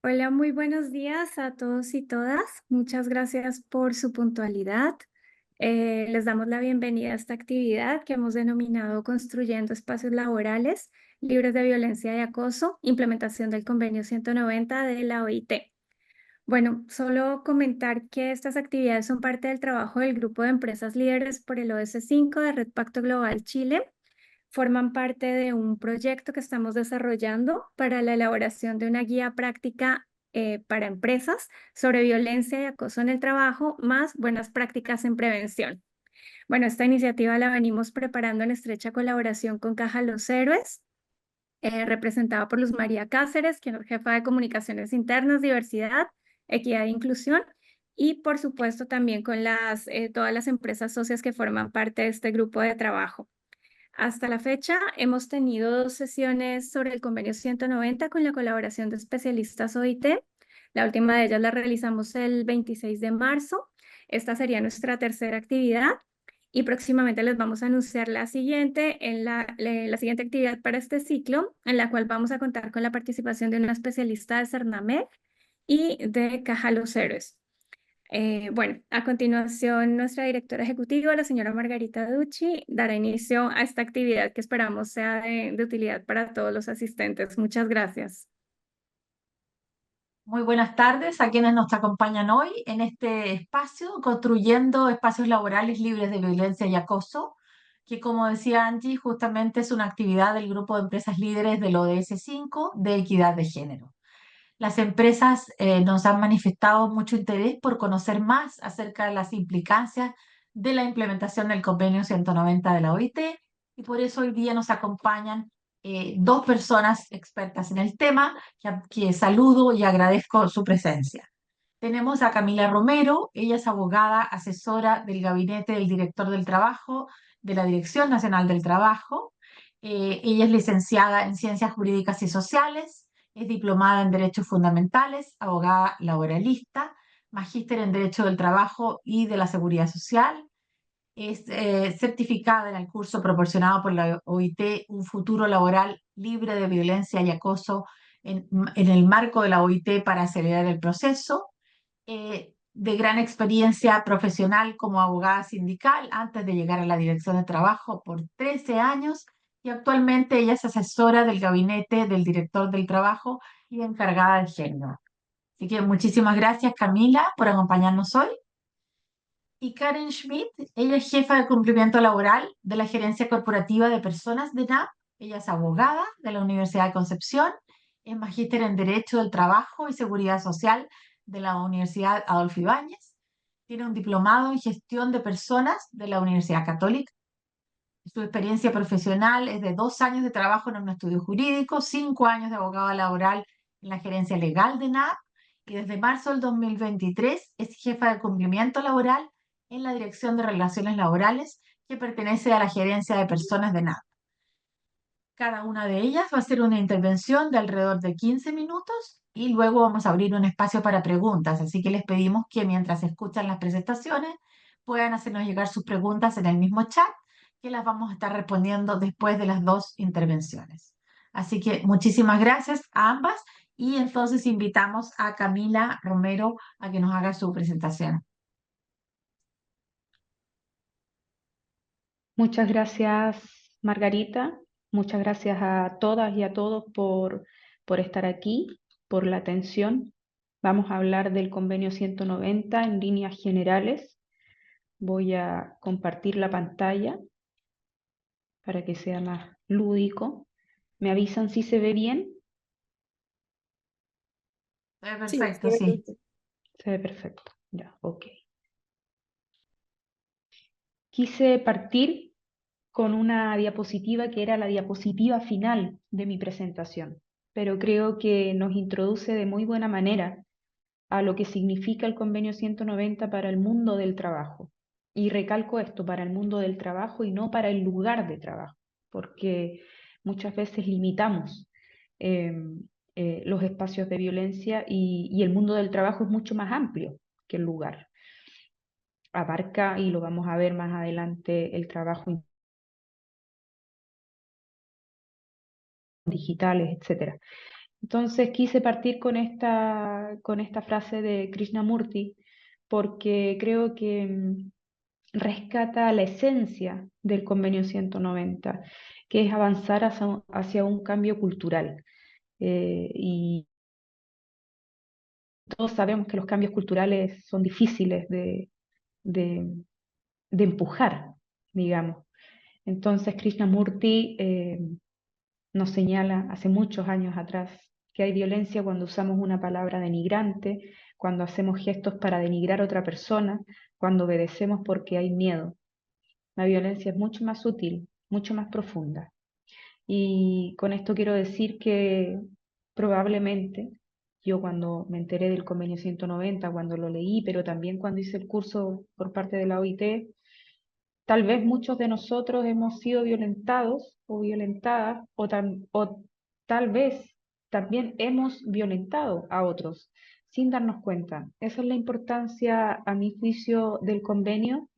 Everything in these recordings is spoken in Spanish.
Hola, muy buenos días a todos y todas. Muchas gracias por su puntualidad. Les damos la bienvenida a esta actividad que hemos denominado Construyendo Espacios Laborales Libres de Violencia y Acoso, implementación del Convenio 190 de la OIT. Bueno, solo comentar que estas actividades son parte del trabajo del Grupo de Empresas Líderes por el ODS 5 de Red Pacto Global Chile. Forman parte de un proyecto que estamos desarrollando para la elaboración de una guía práctica para empresas sobre violencia y acoso en el trabajo, más buenas prácticas en prevención. Bueno, esta iniciativa la venimos preparando en estrecha colaboración con Caja Los Héroes, representada por Luz María Cáceres, quien es jefa de Comunicaciones Internas, Diversidad, Equidad e Inclusión, y por supuesto también con todas las empresas socias que forman parte de este grupo de trabajo. Hasta la fecha hemos tenido 2 sesiones sobre el convenio 190 con la colaboración de especialistas OIT. La última de ellas la realizamos el 26 de marzo. Esta sería nuestra tercera actividad y próximamente les vamos a anunciar la siguiente, la siguiente actividad para este ciclo, en la cual vamos a contar con la participación de una especialista de Cernamed y de Caja Los Héroes. Bueno, a continuación, nuestra directora ejecutiva, la señora Margarita Ducci, dará inicio a esta actividad que esperamos sea de utilidad para todos los asistentes. Muchas gracias. Muy buenas tardes a quienes nos acompañan hoy en este espacio, construyendo espacios laborales libres de violencia y acoso, que como decía Angie, justamente es una actividad del Grupo de Empresas Líderes del ODS 5 de Equidad de Género. Las empresas nos han manifestado mucho interés por conocer más acerca de las implicancias de la implementación del Convenio 190 de la OIT y por eso hoy día nos acompañan dos personas expertas en el tema, que saludo y agradezco su presencia. Tenemos a Camila Romero, ella es abogada asesora del Gabinete del Director del Trabajo de la Dirección Nacional del Trabajo. Ella es licenciada en Ciencias Jurídicas y Sociales, es diplomada en Derechos Fundamentales, abogada laboralista, magíster en Derecho del Trabajo y de la Seguridad Social. Es certificada en el curso proporcionado por la OIT, Un futuro laboral libre de violencia y acoso en el marco de la OIT para acelerar el proceso. De gran experiencia profesional como abogada sindical antes de llegar a la Dirección de Trabajo por 13 años y actualmente ella es asesora del gabinete del director del trabajo y encargada de género. Así que muchísimas gracias, Camila, por acompañarnos hoy. Y Karen Schmidt, ella es jefa de cumplimiento laboral de la Gerencia Corporativa de Personas de NAP. Ella es abogada de la Universidad de Concepción, es magíster en Derecho del Trabajo y Seguridad Social de la Universidad Adolfo Ibáñez. Tiene un diplomado en Gestión de Personas de la Universidad Católica. Su experiencia profesional es de 2 años de trabajo en un estudio jurídico, 5 años de abogado laboral en la gerencia legal de NAP y desde marzo del 2023 es jefa de cumplimiento laboral en la Dirección de Relaciones Laborales que pertenece a la gerencia de personas de NAP. Cada una de ellas va a hacer una intervención de alrededor de 15 minutos y luego vamos a abrir un espacio para preguntas, así que les pedimos que mientras escuchan las presentaciones puedan hacernos llegar sus preguntas en el mismo chat que las vamos a estar respondiendo después de las dos intervenciones. Así que muchísimas gracias a ambas y entonces invitamos a Camila Romero a que nos haga su presentación. Muchas gracias, Margarita. Muchas gracias a todas y a todos por estar aquí, por la atención. Vamos a hablar del convenio 190 en líneas generales. Voy a compartir la pantalla para que sea más lúdico. ¿Me avisan si se ve bien? Perfecto, sí. Se ve perfecto. Ya, ok. Quise partir con una diapositiva que era la diapositiva final de mi presentación, pero creo que nos introduce de muy buena manera a lo que significa el convenio 190 para el mundo del trabajo. Y recalco esto, para el mundo del trabajo y no para el lugar de trabajo, porque muchas veces limitamos eh, los espacios de violencia y el mundo del trabajo es mucho más amplio que el lugar. abarca, y lo vamos a ver más adelante, el trabajo digitales, etc. Entonces quise partir con esta frase de Krishnamurti porque creo que rescata la esencia del convenio 190, que es avanzar hacia un cambio cultural. Y todos sabemos que los cambios culturales son difíciles de, de empujar, digamos. Entonces Krishnamurti nos señala hace muchos años atrás que hay violencia cuando usamos una palabra denigrante, cuando hacemos gestos para denigrar a otra persona, cuando obedecemos porque hay miedo. La violencia es mucho más sutil, mucho más profunda. Y con esto quiero decir que probablemente yo, cuando me enteré del convenio 190, cuando lo leí, pero también cuando hice el curso por parte de la OIT, tal vez muchos de nosotros hemos sido violentados o violentadas, o tal vez también hemos violentado a otros sin darnos cuenta. Esa es la importancia, a mi juicio, del convenio,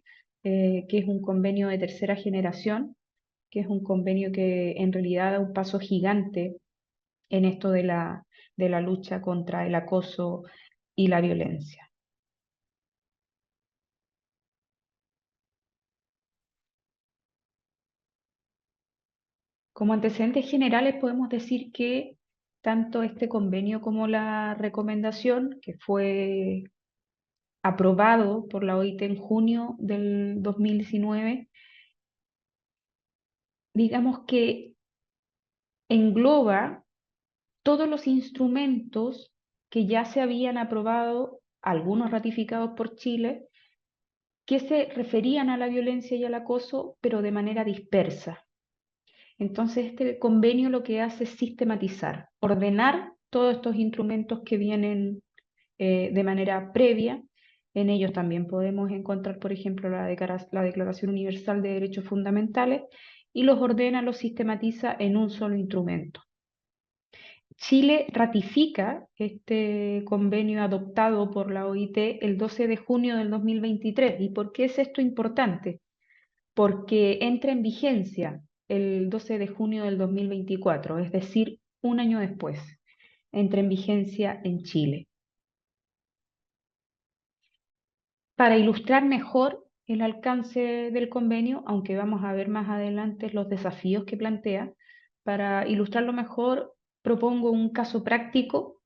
que es un convenio de tercera generación, que es un convenio que en realidad da un paso gigante en esto de la lucha contra el acoso y la violencia. Como antecedentes generales podemos decir que tanto este convenio como la recomendación, que fue aprobado por la OIT en junio del 2019, digamos que engloba todos los instrumentos que ya se habían aprobado, algunos ratificados por Chile, que se referían a la violencia y al acoso, pero de manera dispersa. Entonces, este convenio lo que hace es sistematizar, ordenar todos estos instrumentos que vienen de manera previa. En ellos también podemos encontrar, por ejemplo, la Declaración Universal de Derechos Fundamentales, y los ordena, los sistematiza en un solo instrumento. Chile ratifica este convenio adoptado por la OIT el 12 de junio del 2023. ¿Y por qué es esto importante? Porque entra en vigencia el 12 de junio del 2024, es decir, un año después, entra en vigencia en Chile. Para ilustrar mejor el alcance del convenio, aunque vamos a ver más adelante los desafíos que plantea, para ilustrarlo mejor propongo un caso práctico,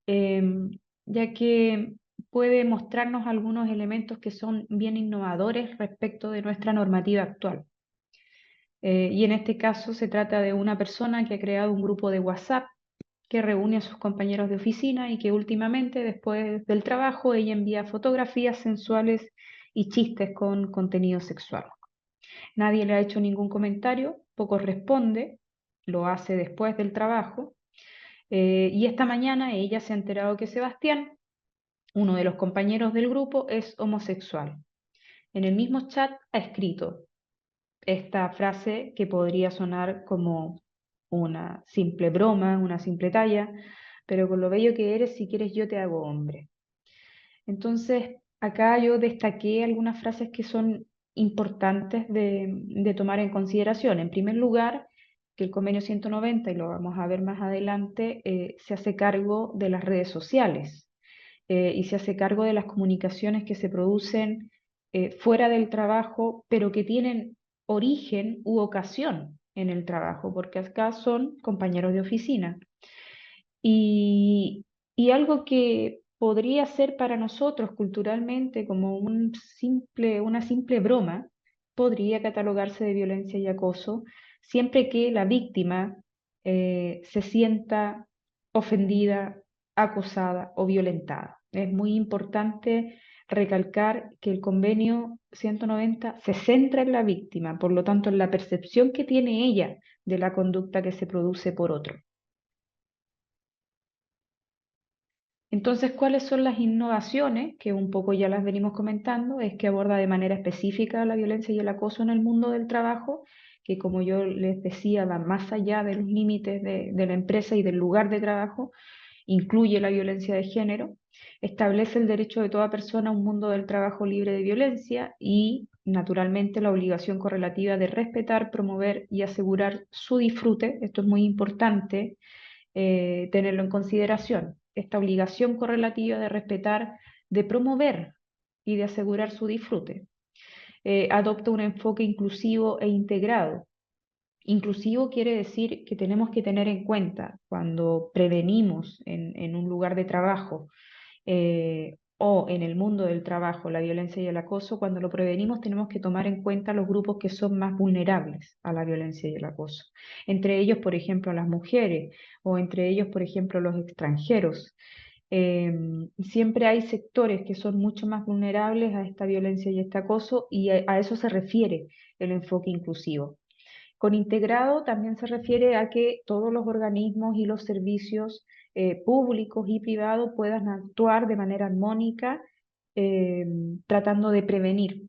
ya que puede mostrarnos algunos elementos que son bien innovadores respecto de nuestra normativa actual. Y en este caso se trata de una persona que ha creado un grupo de WhatsApp que reúne a sus compañeros de oficina y que últimamente, después del trabajo, ella envía fotografías sensuales y chistes con contenido sexual. Nadie le ha hecho ningún comentario, poco responde, lo hace después del trabajo. Y esta mañana ella se ha enterado que Sebastián, uno de los compañeros del grupo, es homosexual. En el mismo chat ha escrito esta frase que podría sonar como una simple broma, una simple talla, pero con lo bello que eres, si quieres yo te hago hombre. Entonces, acá yo destaqué algunas frases que son importantes de tomar en consideración. En primer lugar, que el convenio 190, y lo vamos a ver más adelante, se hace cargo de las redes sociales, y se hace cargo de las comunicaciones que se producen fuera del trabajo, pero que tienen origen u ocasión en el trabajo, porque acá son compañeros de oficina. Y algo que podría ser para nosotros culturalmente como una simple broma, podría catalogarse de violencia y acoso, siempre que la víctima se sienta ofendida, acosada o violentada. Es muy importante recalcar que el convenio 190 se centra en la víctima, por lo tanto en la percepción que tiene ella de la conducta que se produce por otro. Entonces, ¿cuáles son las innovaciones? Que un poco ya las venimos comentando, es que aborda de manera específica la violencia y el acoso en el mundo del trabajo, que como yo les decía, va más allá de los límites de la empresa y del lugar de trabajo, incluye la violencia de género, establece el derecho de toda persona a un mundo del trabajo libre de violencia y, naturalmente, la obligación correlativa de respetar, promover y asegurar su disfrute. Esto es muy importante tenerlo en consideración. Esta obligación correlativa de respetar, de promover y de asegurar su disfrute. Adopta un enfoque inclusivo e integrado. Inclusivo quiere decir que tenemos que tener en cuenta cuando prevenimos en un lugar de trabajo o en el mundo del trabajo la violencia y el acoso, cuando lo prevenimos tenemos que tomar en cuenta los grupos que son más vulnerables a la violencia y el acoso. Entre ellos, por ejemplo, las mujeres o entre ellos, por ejemplo, los extranjeros. Siempre hay sectores que son mucho más vulnerables a esta violencia y este acoso y a eso se refiere el enfoque inclusivo. Con integrado también se refiere a que todos los organismos y los servicios públicos y privados puedan actuar de manera armónica, tratando de prevenir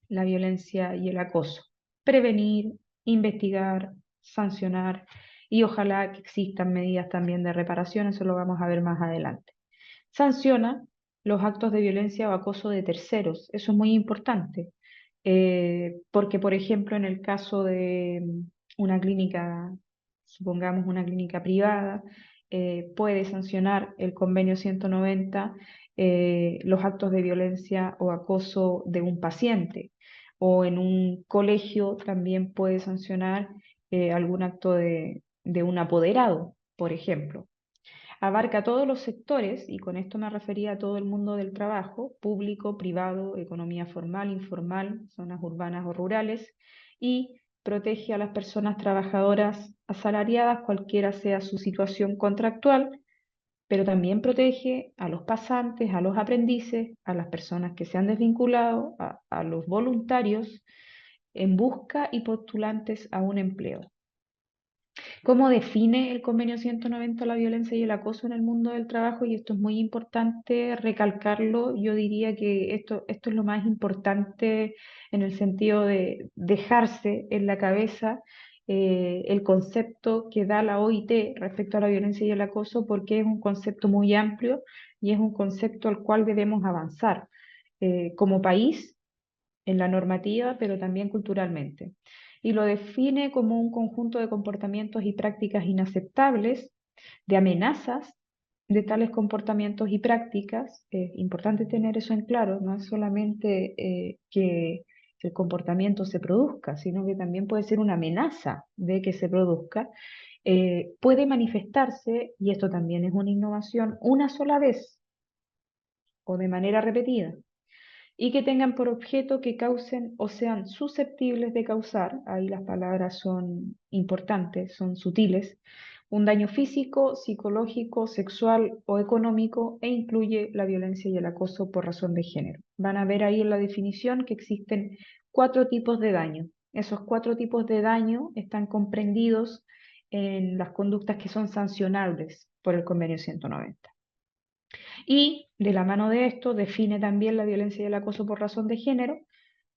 la violencia y el acoso. Prevenir, investigar, sancionar y ojalá que existan medidas también de reparación, eso lo vamos a ver más adelante. Sanciona los actos de violencia o acoso de terceros, eso es muy importante. Porque, por ejemplo, en el caso de una clínica, supongamos una clínica privada, puede sancionar el convenio 190 los actos de violencia o acoso de un paciente, o en un colegio también puede sancionar algún acto de un apoderado, por ejemplo. Abarca todos los sectores, y con esto me refería a todo el mundo del trabajo, público, privado, economía formal, informal, zonas urbanas o rurales, y protege a las personas trabajadoras asalariadas, cualquiera sea su situación contractual, pero también protege a los pasantes, a los aprendices, a las personas que se han desvinculado, a los voluntarios en busca y postulantes a un empleo. ¿Cómo define el convenio 190 la violencia y el acoso en el mundo del trabajo? Y esto es muy importante recalcarlo. Yo diría que esto es lo más importante en el sentido de dejarse en la cabeza el concepto que da la OIT respecto a la violencia y el acoso, porque es un concepto muy amplio y es un concepto al cual debemos avanzar como país en la normativa, pero también culturalmente. Y lo define como un conjunto de comportamientos y prácticas inaceptables, de amenazas de tales comportamientos y prácticas. Es importante tener eso en claro, no es solamente que el comportamiento se produzca, sino que también puede ser una amenaza de que se produzca. Puede manifestarse, y esto también es una innovación, una sola vez o de manera repetida y que tengan por objeto que causen o sean susceptibles de causar, ahí las palabras son importantes, son sutiles, un daño físico, psicológico, sexual o económico e incluye la violencia y el acoso por razón de género. Van a ver ahí en la definición que existen 4 tipos de daño. Esos 4 tipos de daño están comprendidos en las conductas que son sancionables por el convenio 190. Y de la mano de esto define también la violencia y el acoso por razón de género,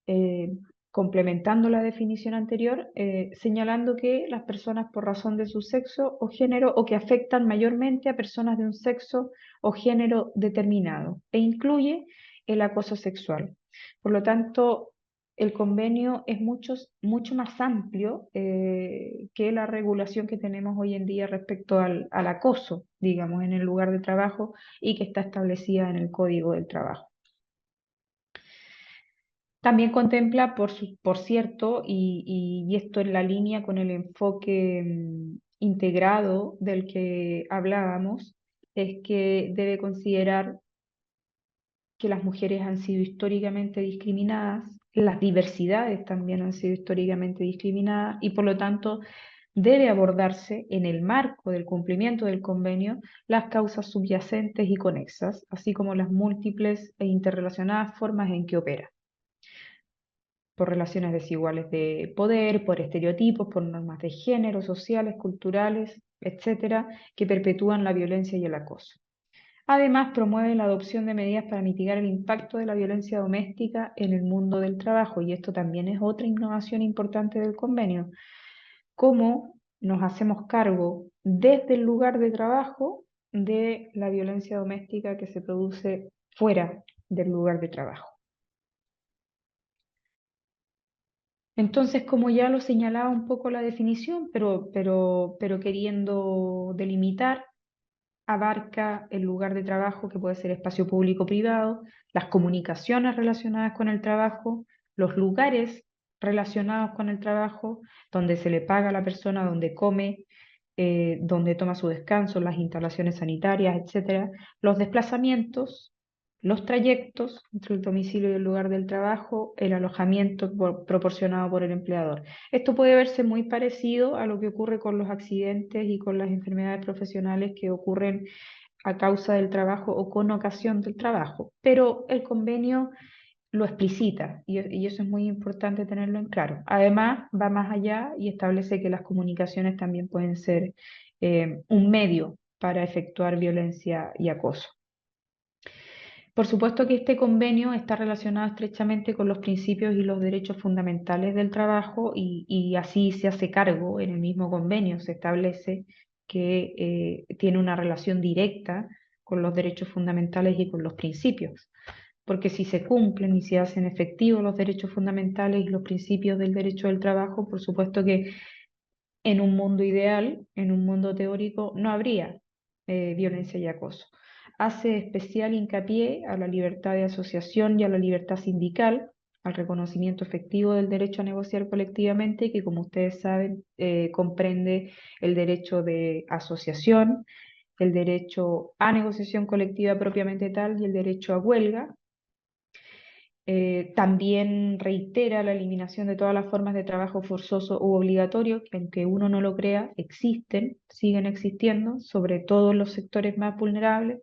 eh, complementando la definición anterior, señalando que las personas por razón de su sexo o género o que afectan mayormente a personas de un sexo o género determinado e incluye el acoso sexual. Por lo tanto, el convenio es mucho más amplio que la regulación que tenemos hoy en día respecto al acoso, digamos, en el lugar de trabajo y que está establecida en el Código del Trabajo. También contempla, por cierto, y esto en la línea con el enfoque integrado del que hablábamos, es que debe considerar que las mujeres han sido históricamente discriminadas, las diversidades también han sido históricamente discriminadas y por lo tanto debe abordarse en el marco del cumplimiento del convenio las causas subyacentes y conexas, así como las múltiples e interrelacionadas formas en que opera, por relaciones desiguales de poder, por estereotipos, por normas de género, sociales, culturales, etcétera, que perpetúan la violencia y el acoso. Además, promueve la adopción de medidas para mitigar el impacto de la violencia doméstica en el mundo del trabajo, y esto también es otra innovación importante del convenio. Cómo nos hacemos cargo desde el lugar de trabajo de la violencia doméstica que se produce fuera del lugar de trabajo. Entonces, como ya lo señalaba un poco la definición, pero queriendo delimitar, abarca el lugar de trabajo, que puede ser espacio público o privado, las comunicaciones relacionadas con el trabajo, los lugares relacionados con el trabajo, donde se le paga a la persona, donde come, donde toma su descanso, las instalaciones sanitarias, etcétera, los desplazamientos, los trayectos entre el domicilio y el lugar del trabajo, el alojamiento proporcionado por el empleador. Esto puede verse muy parecido a lo que ocurre con los accidentes y con las enfermedades profesionales que ocurren a causa del trabajo o con ocasión del trabajo, pero el convenio lo explicita y eso es muy importante tenerlo en claro. Además, va más allá y establece que las comunicaciones también pueden ser un medio para efectuar violencia y acoso. Por supuesto que este convenio está relacionado estrechamente con los principios y los derechos fundamentales del trabajo y así se hace cargo en el mismo convenio. Se establece que tiene una relación directa con los derechos fundamentales y con los principios. Porque si se cumplen y se hacen efectivos los derechos fundamentales y los principios del derecho del trabajo, por supuesto que en un mundo ideal, en un mundo teórico, no habría violencia y acoso. Hace especial hincapié a la libertad de asociación y a la libertad sindical, al reconocimiento efectivo del derecho a negociar colectivamente, que como ustedes saben comprende el derecho de asociación, el derecho a negociación colectiva propiamente tal y el derecho a huelga. También reitera la eliminación de todas las formas de trabajo forzoso u obligatorio, que aunque uno no lo crea, existen, siguen existiendo, sobre todo en los sectores más vulnerables.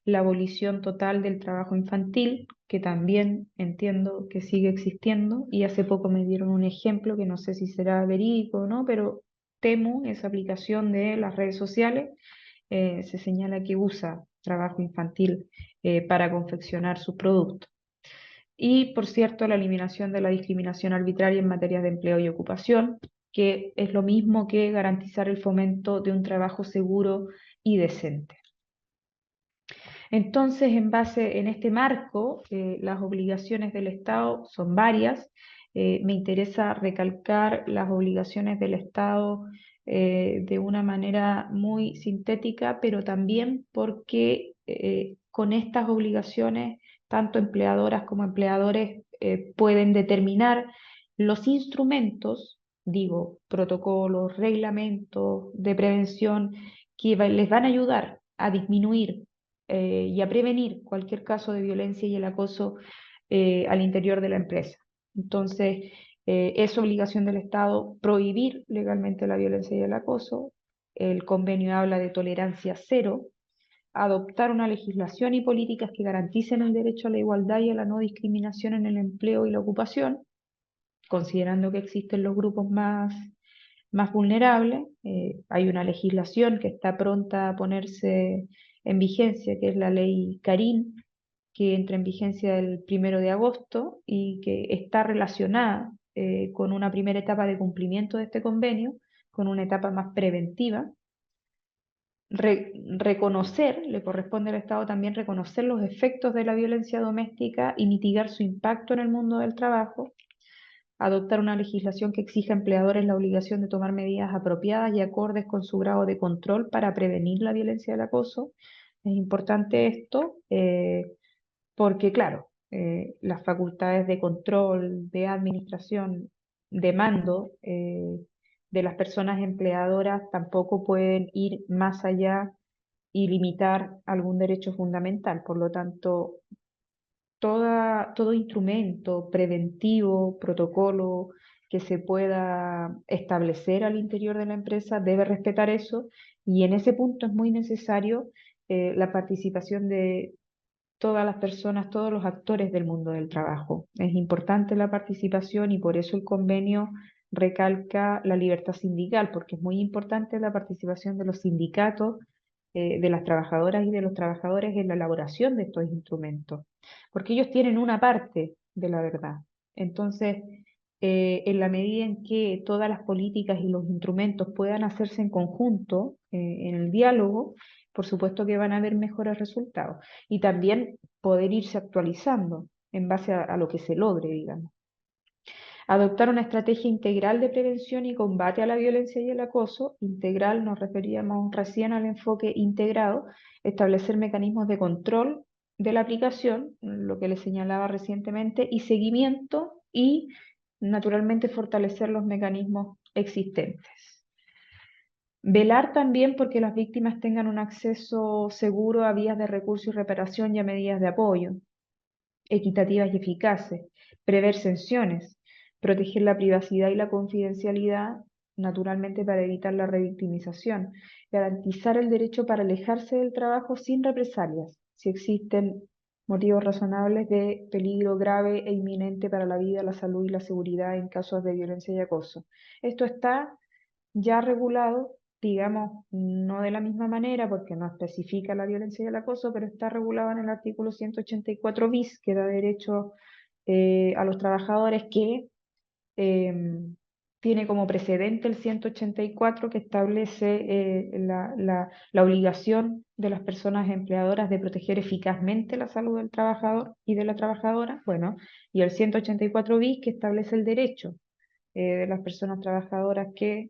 La abolición total del trabajo infantil, que también entiendo que sigue existiendo, y hace poco me dieron un ejemplo que no sé si será verídico o no, pero Temu, esa aplicación de las redes sociales, se señala que usa trabajo infantil para confeccionar sus productos. Y, por cierto, la eliminación de la discriminación arbitraria en materias de empleo y ocupación, que es lo mismo que garantizar el fomento de un trabajo seguro y decente. Entonces, en este marco, las obligaciones del Estado son varias. Me interesa recalcar las obligaciones del Estado de una manera muy sintética, pero también porque con estas obligaciones, tanto empleadoras como empleadores pueden determinar los instrumentos, digo, protocolos, reglamentos de prevención que les van a ayudar a disminuir y a prevenir cualquier caso de violencia y el acoso al interior de la empresa. Entonces, es obligación del Estado prohibir legalmente la violencia y el acoso. El convenio habla de tolerancia cero, adoptar una legislación y políticas que garanticen el derecho a la igualdad y a la no discriminación en el empleo y la ocupación, considerando que existen los grupos más vulnerables. Hay una legislación que está pronta a ponerse en vigencia, que es la ley Carín, que entra en vigencia el 1 de agosto y que está relacionada con una primera etapa de cumplimiento de este convenio, con una etapa más preventiva. Reconocer, le corresponde al Estado también reconocer los efectos de la violencia doméstica y mitigar su impacto en el mundo del trabajo, adoptar una legislación que exija a empleadores la obligación de tomar medidas apropiadas y acordes con su grado de control para prevenir la violencia del acoso. Es importante esto porque, claro, las facultades de control, de administración, de mando de las personas empleadoras tampoco pueden ir más allá y limitar algún derecho fundamental. Por lo tanto, todo instrumento preventivo, protocolo que se pueda establecer al interior de la empresa debe respetar eso y en ese punto es muy necesario la participación de todas las personas, todos los actores del mundo del trabajo. Es importante la participación y por eso el convenio recalca la libertad sindical, porque es muy importante la participación de los sindicatos, de las trabajadoras y de los trabajadores en la elaboración de estos instrumentos, porque ellos tienen una parte de la verdad. Entonces, en la medida en que todas las políticas y los instrumentos puedan hacerse en conjunto, en el diálogo, por supuesto que van a haber mejores resultados. Y también poder irse actualizando en base a lo que se logre, digamos. Adoptar una estrategia integral de prevención y combate a la violencia y el acoso. Integral, nos referíamos recién al enfoque integrado. Establecer mecanismos de control de la aplicación, lo que les señalaba recientemente, y seguimiento y, naturalmente, fortalecer los mecanismos existentes. Velar también porque las víctimas tengan un acceso seguro a vías de recurso y reparación y a medidas de apoyo, equitativas y eficaces. Prever sanciones, proteger la privacidad y la confidencialidad, naturalmente para evitar la revictimización. Garantizar el derecho para alejarse del trabajo sin represalias, si existen motivos razonables de peligro grave e inminente para la vida, la salud y la seguridad en casos de violencia y acoso. Esto está ya regulado, digamos, no de la misma manera porque no especifica la violencia y el acoso, pero está regulado en el artículo 184 bis, que da derecho a los trabajadores, que tiene como precedente el 184, que establece la obligación de las personas empleadoras de proteger eficazmente la salud del trabajador y de la trabajadora, bueno, y el 184 bis, que establece el derecho de las personas trabajadoras que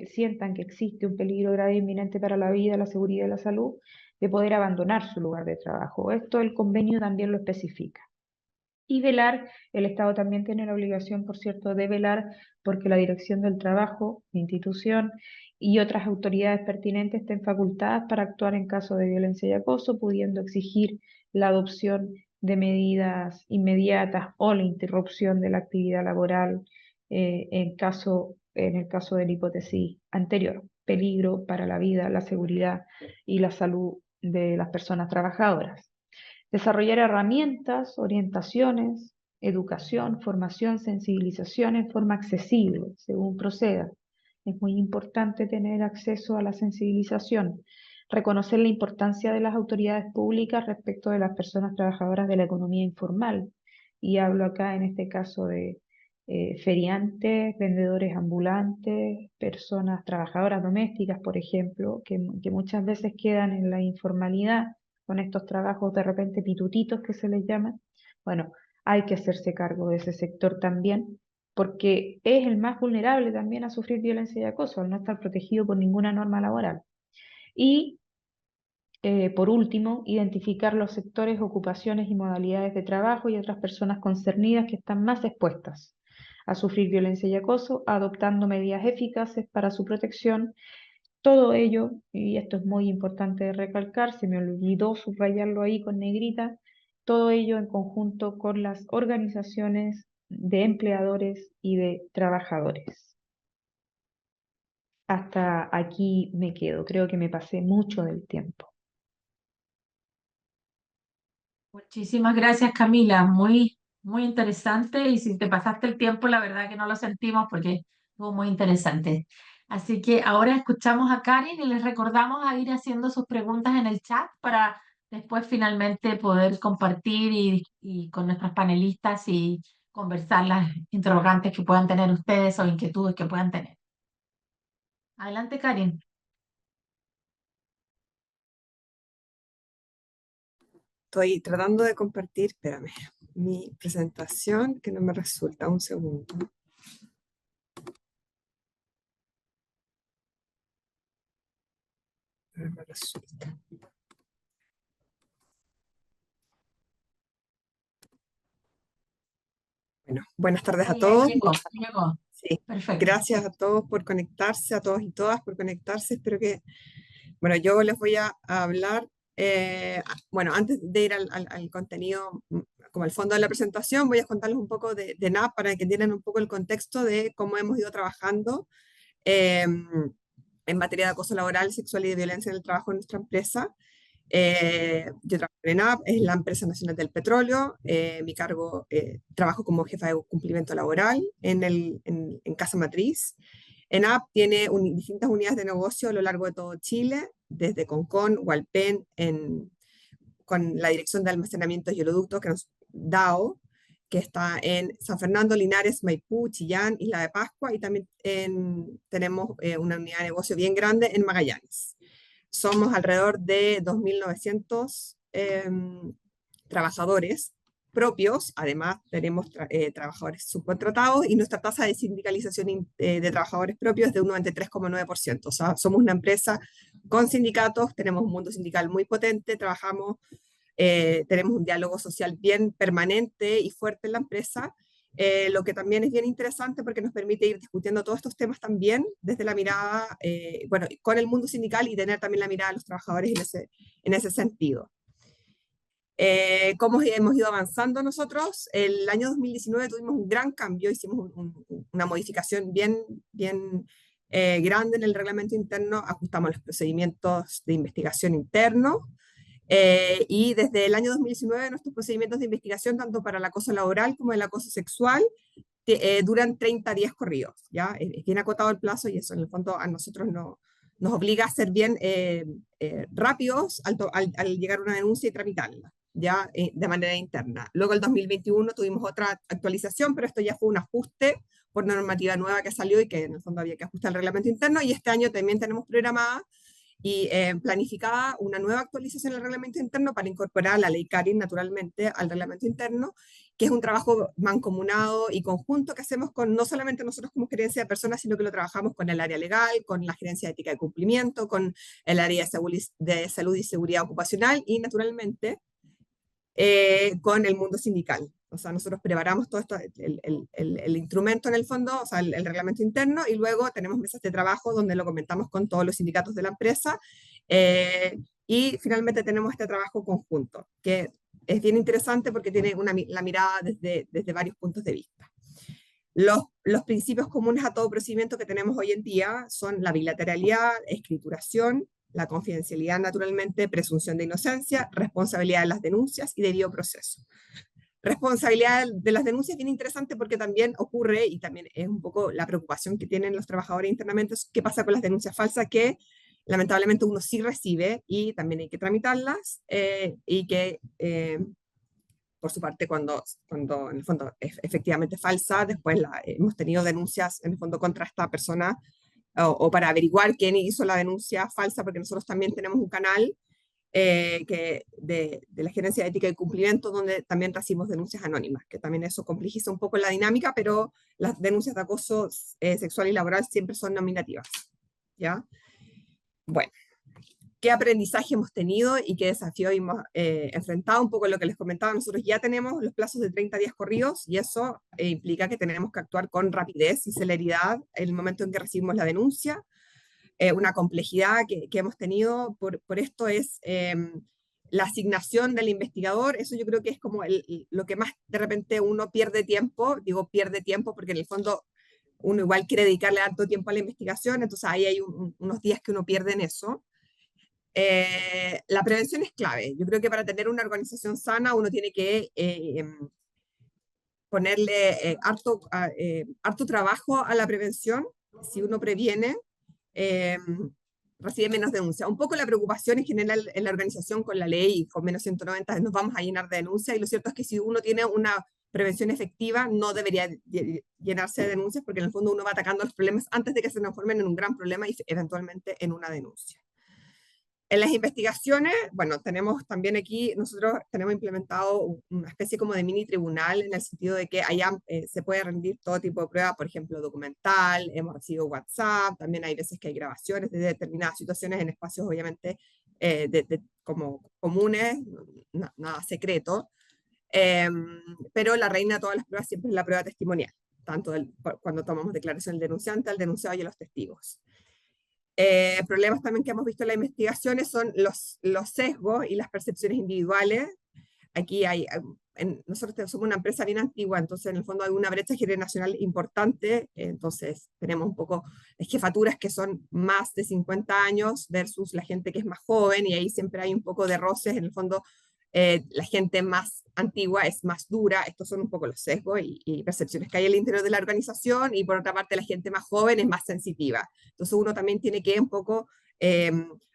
sientan que existe un peligro grave e inminente para la vida, la seguridad y la salud, de poder abandonar su lugar de trabajo. Esto el convenio también lo especifica. Y velar, el Estado también tiene la obligación, por cierto, de velar porque la Dirección del Trabajo, la institución y otras autoridades pertinentes estén facultadas para actuar en caso de violencia y acoso, pudiendo exigir la adopción de medidas inmediatas o la interrupción de la actividad laboral en el caso de la hipótesis anterior, peligro para la vida, la seguridad y la salud de las personas trabajadoras. Desarrollar herramientas, orientaciones, educación, formación, sensibilización en forma accesible, según proceda. Es muy importante tener acceso a la sensibilización. Reconocer la importancia de las autoridades públicas respecto de las personas trabajadoras de la economía informal. Y hablo acá en este caso de feriantes, vendedores ambulantes, personas trabajadoras domésticas, por ejemplo, que muchas veces quedan en la informalidad con estos trabajos de repente pitutitos que se les llama. Bueno, hay que hacerse cargo de ese sector también, porque es el más vulnerable también a sufrir violencia y acoso, al no estar protegido por ninguna norma laboral. Y, por último, identificar los sectores, ocupaciones y modalidades de trabajo y otras personas concernidas que están más expuestas a sufrir violencia y acoso, adoptando medidas eficaces para su protección. Todo ello, y esto es muy importante de recalcar, se me olvidó subrayarlo ahí con negrita, todo ello en conjunto con las organizaciones de empleadores y de trabajadores. Hasta aquí me quedo, creo que me pasé mucho del tiempo. Muchísimas gracias, Camila. Muy, muy interesante. Y si te pasaste el tiempo, la verdad que no lo sentimos porque estuvo muy interesante. Así que ahora escuchamos a Karin y les recordamos a ir haciendo sus preguntas en el chat para después finalmente poder compartir y con nuestras panelistas y conversar las interrogantes que puedan tener ustedes o inquietudes que puedan tener. Adelante, Karin. Estoy tratando de compartir, espérame, mi presentación, que no me resulta. Un segundo. No me resulta. Bueno, buenas tardes a todos. Llegó. Sí, Perfecto. gracias a todos por conectarse, a todos y todas por conectarse. Espero que, bueno, yo les voy a hablar, bueno, antes de ir al contenido, como al fondo de la presentación, voy a contarles un poco de NAP para que entiendan un poco el contexto de cómo hemos ido trabajando en materia de acoso laboral, sexual y de violencia en el trabajo en nuestra empresa. Yo trabajo en ENAP, es la empresa nacional del petróleo. Mi cargo, trabajo como jefa de cumplimiento laboral en Casa Matriz. ENAP tiene distintas unidades de negocio a lo largo de todo Chile, desde Concón, Hualpén, con la Dirección de Almacenamientos y Oleoductos, que nos DAO, que está en San Fernando, Linares, Maipú, Chillán, Isla de Pascua, y también tenemos una unidad de negocio bien grande en Magallanes. Somos alrededor de 2.900 trabajadores propios, además tenemos trabajadores subcontratados, y nuestra tasa de sindicalización de trabajadores propios es de un 93,9%. O sea, somos una empresa con sindicatos, tenemos un mundo sindical muy potente, tenemos un diálogo social bien permanente y fuerte en la empresa, lo que también es bien interesante porque nos permite ir discutiendo todos estos temas también desde la mirada, bueno, con el mundo sindical, y tener también la mirada de los trabajadores en ese sentido. ¿Cómo hemos ido avanzando nosotros? El año 2019 tuvimos un gran cambio, hicimos una modificación bien grande en el reglamento interno, ajustamos los procedimientos de investigación internos, y desde el año 2019 nuestros procedimientos de investigación, tanto para el acoso laboral como el acoso sexual, duran 30 días corridos, ¿ya? Es bien acotado el plazo, y eso en el fondo a nosotros nos obliga a ser bien rápidos al llegar a una denuncia y tramitarla, ya de manera interna. Luego el 2021 tuvimos otra actualización, pero esto ya fue un ajuste por normativa nueva que salió y que en el fondo había que ajustar el reglamento interno, y este año también tenemos programada y planificada una nueva actualización del reglamento interno para incorporar la ley Karin, naturalmente, al reglamento interno, que es un trabajo mancomunado y conjunto que hacemos con no solamente nosotros como gerencia de personas, sino que lo trabajamos con el área legal, con la gerencia de ética de cumplimiento, con el área de salud y seguridad ocupacional, y naturalmente con el mundo sindical. O sea, nosotros preparamos todo esto, el instrumento en el fondo, o sea, el reglamento interno, y luego tenemos mesas de trabajo donde lo comentamos con todos los sindicatos de la empresa, y finalmente tenemos este trabajo conjunto, que es bien interesante porque tiene la mirada desde varios puntos de vista. Los principios comunes a todo procedimiento que tenemos hoy en día son la bilateralidad, escrituración, la confidencialidad, naturalmente, presunción de inocencia, responsabilidad de las denuncias y debido proceso. Responsabilidad de las denuncias es bien interesante porque también ocurre, y también es un poco la preocupación que tienen los trabajadores internamente, es qué pasa con las denuncias falsas que lamentablemente uno sí recibe y también hay que tramitarlas, y que por su parte cuando en el fondo es efectivamente falsa, después hemos tenido denuncias en el fondo contra esta persona, o para averiguar quién hizo la denuncia falsa, porque nosotros también tenemos un canal de la Gerencia de Ética y Cumplimiento, donde también recibimos denuncias anónimas, que también eso complejiza un poco la dinámica, pero las denuncias de acoso sexual y laboral siempre son nominativas, ¿ya? Bueno, ¿qué aprendizaje hemos tenido y qué desafío hemos enfrentado? Un poco lo que les comentaba, nosotros ya tenemos los plazos de 30 días corridos, y eso implica que tenemos que actuar con rapidez y celeridad en el momento en que recibimos la denuncia. Una complejidad que hemos tenido por esto es la asignación del investigador. Eso yo creo que es como lo que más de repente uno pierde tiempo. Digo pierde tiempo porque en el fondo uno igual quiere dedicarle harto tiempo a la investigación, entonces ahí hay unos días que uno pierde en eso. La prevención es clave. Yo creo que para tener una organización sana uno tiene que ponerle harto trabajo a la prevención. Si uno previene, recibe menos denuncias. Un poco la preocupación en general en la organización con la ley y con menos 190 nos vamos a llenar de denuncias, y lo cierto es que si uno tiene una prevención efectiva no debería llenarse de denuncias, porque en el fondo uno va atacando los problemas antes de que se transformen en un gran problema y eventualmente en una denuncia. En las investigaciones, bueno, tenemos también aquí, nosotros tenemos implementado una especie como de mini tribunal, en el sentido de que allá se puede rendir todo tipo de pruebas, por ejemplo, documental, hemos recibido WhatsApp, también hay veces que hay grabaciones de determinadas situaciones en espacios obviamente como comunes, nada secreto, pero la reina de todas las pruebas siempre es la prueba testimonial, tanto cuando tomamos declaración del denunciante, al denunciado y a los testigos. Problemas también que hemos visto en las investigaciones son los sesgos y las percepciones individuales. Aquí nosotros somos una empresa bien antigua, entonces en el fondo hay una brecha generacional importante, entonces tenemos un poco jefaturas que son más de 50 años versus la gente que es más joven, y ahí siempre hay un poco de roces. En el fondo la gente más antigua es más dura. Estos son un poco los sesgos y percepciones que hay al interior de la organización, y por otra parte la gente más joven es más sensitiva. Entonces uno también tiene que un poco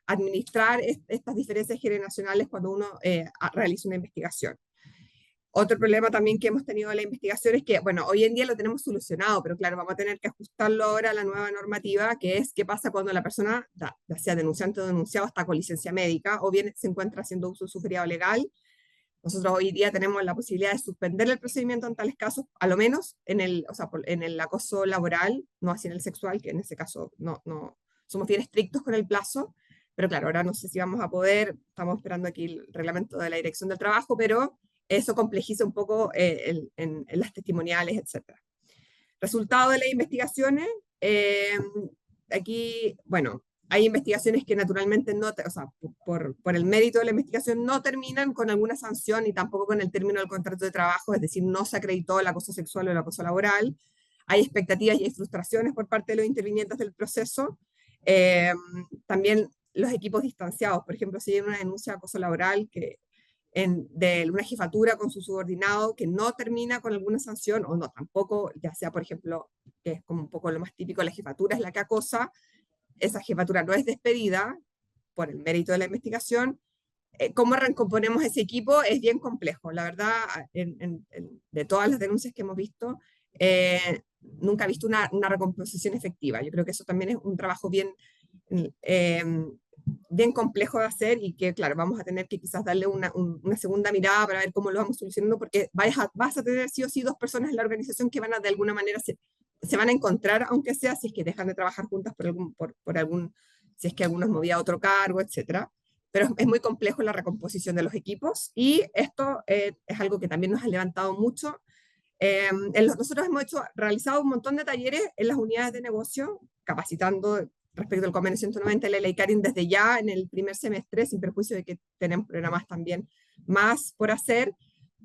administrar estas diferencias generacionales cuando uno realiza una investigación. Otro problema también que hemos tenido en la investigación es que, bueno, hoy en día lo tenemos solucionado, pero claro, vamos a tener que ajustarlo ahora a la nueva normativa, que es qué pasa cuando la persona, ya sea denunciante o denunciado, está con licencia médica o bien se encuentra haciendo uso de su feriado legal. Nosotros hoy día tenemos la posibilidad de suspender el procedimiento en tales casos, a lo menos en el, o sea, en el acoso laboral, no así en el sexual, que en ese caso no somos bien estrictos con el plazo, pero claro, ahora no sé si vamos a poder, estamos esperando aquí el reglamento de la Dirección del Trabajo, pero eso complejiza un poco en las testimoniales, etc. Resultado de las investigaciones, aquí, bueno, hay investigaciones que naturalmente no, o sea, por el mérito de la investigación no terminan con alguna sanción y tampoco con el término del contrato de trabajo, es decir, no se acreditó el acoso sexual o el acoso laboral. Hay expectativas y hay frustraciones por parte de los intervinientes del proceso. También los equipos distanciados, por ejemplo, si hay una denuncia de acoso laboral de una jefatura con su subordinado que no termina con alguna sanción, o no, tampoco, ya sea, por ejemplo, que es como un poco lo más típico, la jefatura es la que acosa, esa jefatura no es despedida por el mérito de la investigación. ¿Cómo recomponemos ese equipo? Es bien complejo. La verdad, de todas las denuncias que hemos visto, nunca he visto una recomposición efectiva. Yo creo que eso también es un trabajo bien complejo de hacer y que, claro, vamos a tener que quizás darle una segunda mirada para ver cómo lo vamos solucionando, porque vas a tener sí o sí dos personas en la organización que van a, de alguna manera, se van a encontrar, aunque sea si es que dejan de trabajar juntas por algún, si es que alguno es movido a otro cargo, etcétera. Pero es muy complejo la recomposición de los equipos y esto es algo que también nos ha levantado mucho. Nosotros hemos realizado un montón de talleres en las unidades de negocio, capacitando respecto al convenio 190 de la ley Karin desde ya en el primer semestre, sin perjuicio de que tenemos programas también más por hacer,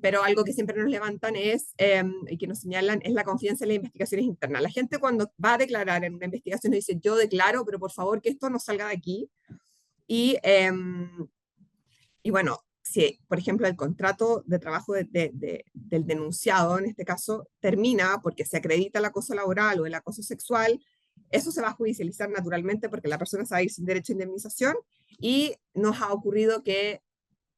pero algo que siempre nos levantan y que nos señalan es la confianza en las investigaciones internas. La gente cuando va a declarar en una investigación nos dice, yo declaro, pero por favor que esto no salga de aquí. Y bueno, si, por ejemplo, el contrato de trabajo del denunciado, en este caso, termina porque se acredita el acoso laboral o el acoso sexual, eso se va a judicializar naturalmente porque la persona se va a ir sin derecho a indemnización y nos ha ocurrido que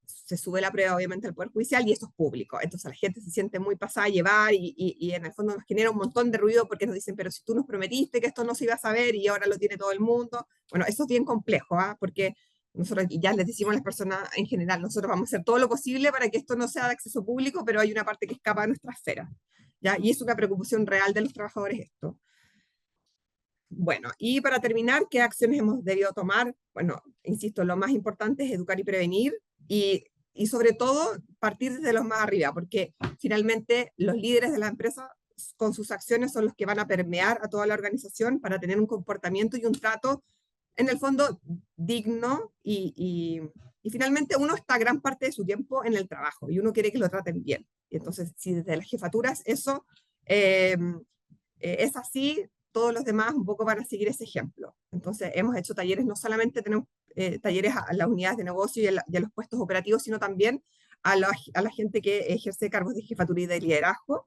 se sube la prueba obviamente al Poder Judicial y esto es público. Entonces la gente se siente muy pasada a llevar y en el fondo nos genera un montón de ruido porque nos dicen, pero si tú nos prometiste que esto no se iba a saber y ahora lo tiene todo el mundo. Bueno, eso es bien complejo, porque nosotros, y ya les decimos a las personas en general, nosotros vamos a hacer todo lo posible para que esto no sea de acceso público, pero hay una parte que escapa de nuestra esfera, ¿ya? Y es una preocupación real de los trabajadores esto. Bueno, y para terminar, ¿qué acciones hemos debido tomar? Bueno, insisto, lo más importante es educar y prevenir y sobre todo partir desde los más arriba, porque finalmente los líderes de la empresa con sus acciones son los que van a permear a toda la organización para tener un comportamiento y un trato, en el fondo, digno y finalmente uno está gran parte de su tiempo en el trabajo y uno quiere que lo traten bien. Y entonces, si desde las jefaturas eso es así, todos los demás un poco van a seguir ese ejemplo. Entonces, hemos hecho talleres, no solamente tenemos talleres a las unidades de negocio y a los puestos operativos, sino también a la gente que ejerce cargos de jefatura y de liderazgo.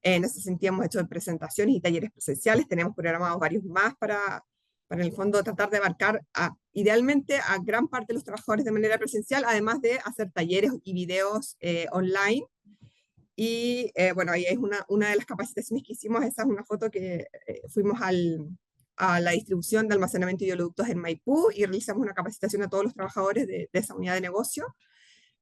En ese sentido, hemos hecho presentaciones y talleres presenciales, tenemos programados varios más para en el fondo tratar de abarcar idealmente a gran parte de los trabajadores de manera presencial, además de hacer talleres y videos online. Y bueno, ahí es una de las capacitaciones que hicimos, esa es una foto que fuimos a la distribución de almacenamiento y oleoductos en Maipú y realizamos una capacitación a todos los trabajadores de esa unidad de negocio.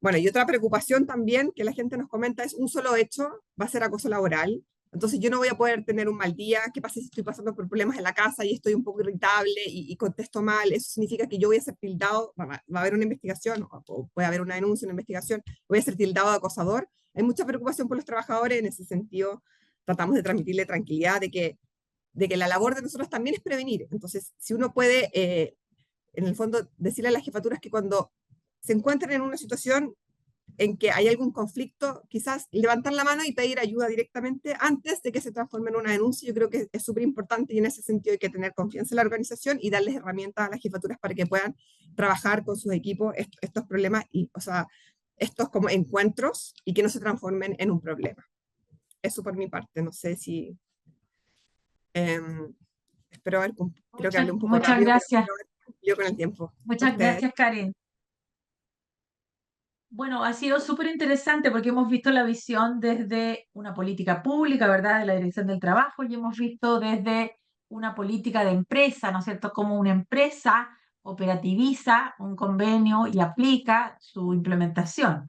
Bueno, y otra preocupación también que la gente nos comenta es un solo hecho va a ser acoso laboral. Entonces yo no voy a poder tener un mal día. ¿Qué pasa si estoy pasando por problemas en la casa y estoy un poco irritable y contesto mal? Eso significa que yo voy a ser tildado, va a haber una investigación o puede haber una denuncia, una investigación, voy a ser tildado de acosador. Hay mucha preocupación por los trabajadores en ese sentido. Tratamos de transmitirle tranquilidad de que la labor de nosotros también es prevenir. Entonces, si uno puede, en el fondo, decirle a las jefaturas que cuando se encuentran en una situación en que hay algún conflicto, quizás levantar la mano y pedir ayuda directamente antes de que se transforme en una denuncia. Yo creo que es súper importante y en ese sentido hay que tener confianza en la organización y darles herramientas a las jefaturas para que puedan trabajar con sus equipos estos problemas, o sea, estos como encuentros y que no se transformen en un problema. Eso por mi parte, no sé si... espero haber, creo que hablé un poco Muchas rápido, gracias. pero espero haber cumplido con el tiempo. Muchas gracias, Karen. Bueno, ha sido súper interesante porque hemos visto la visión desde una política pública, ¿verdad? De la Dirección del Trabajo, y hemos visto desde una política de empresa, ¿no es cierto? Cómo una empresa operativiza un convenio y aplica su implementación.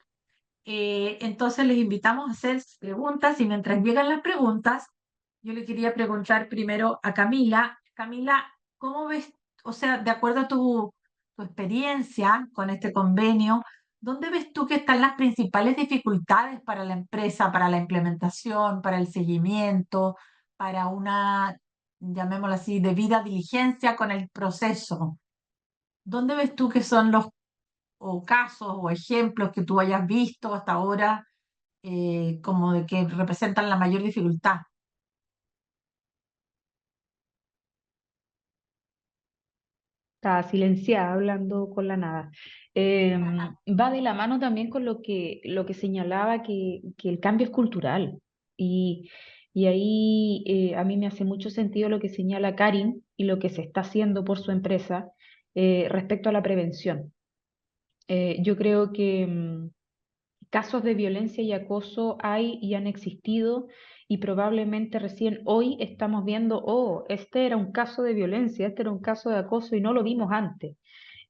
Entonces les invitamos a hacer preguntas y mientras llegan las preguntas, yo le quería preguntar primero a Camila. Camila, ¿cómo ves, o sea, de acuerdo a tu experiencia con este convenio, dónde ves tú que están las principales dificultades para la empresa, para la implementación, para el seguimiento, para una, llamémoslo así, debida diligencia con el proceso? ¿Dónde ves tú que son los o casos o ejemplos que tú hayas visto hasta ahora como de que representan la mayor dificultad? Estaba silenciada hablando con la nada. Va de la mano también con lo que señalaba que el cambio es cultural. Y, y ahí a mí me hace mucho sentido lo que señala Karin y lo que se está haciendo por su empresa respecto a la prevención. Yo creo que casos de violencia y acoso hay y han existido y probablemente recién hoy estamos viendo, oh, este era un caso de violencia, este era un caso de acoso y no lo vimos antes.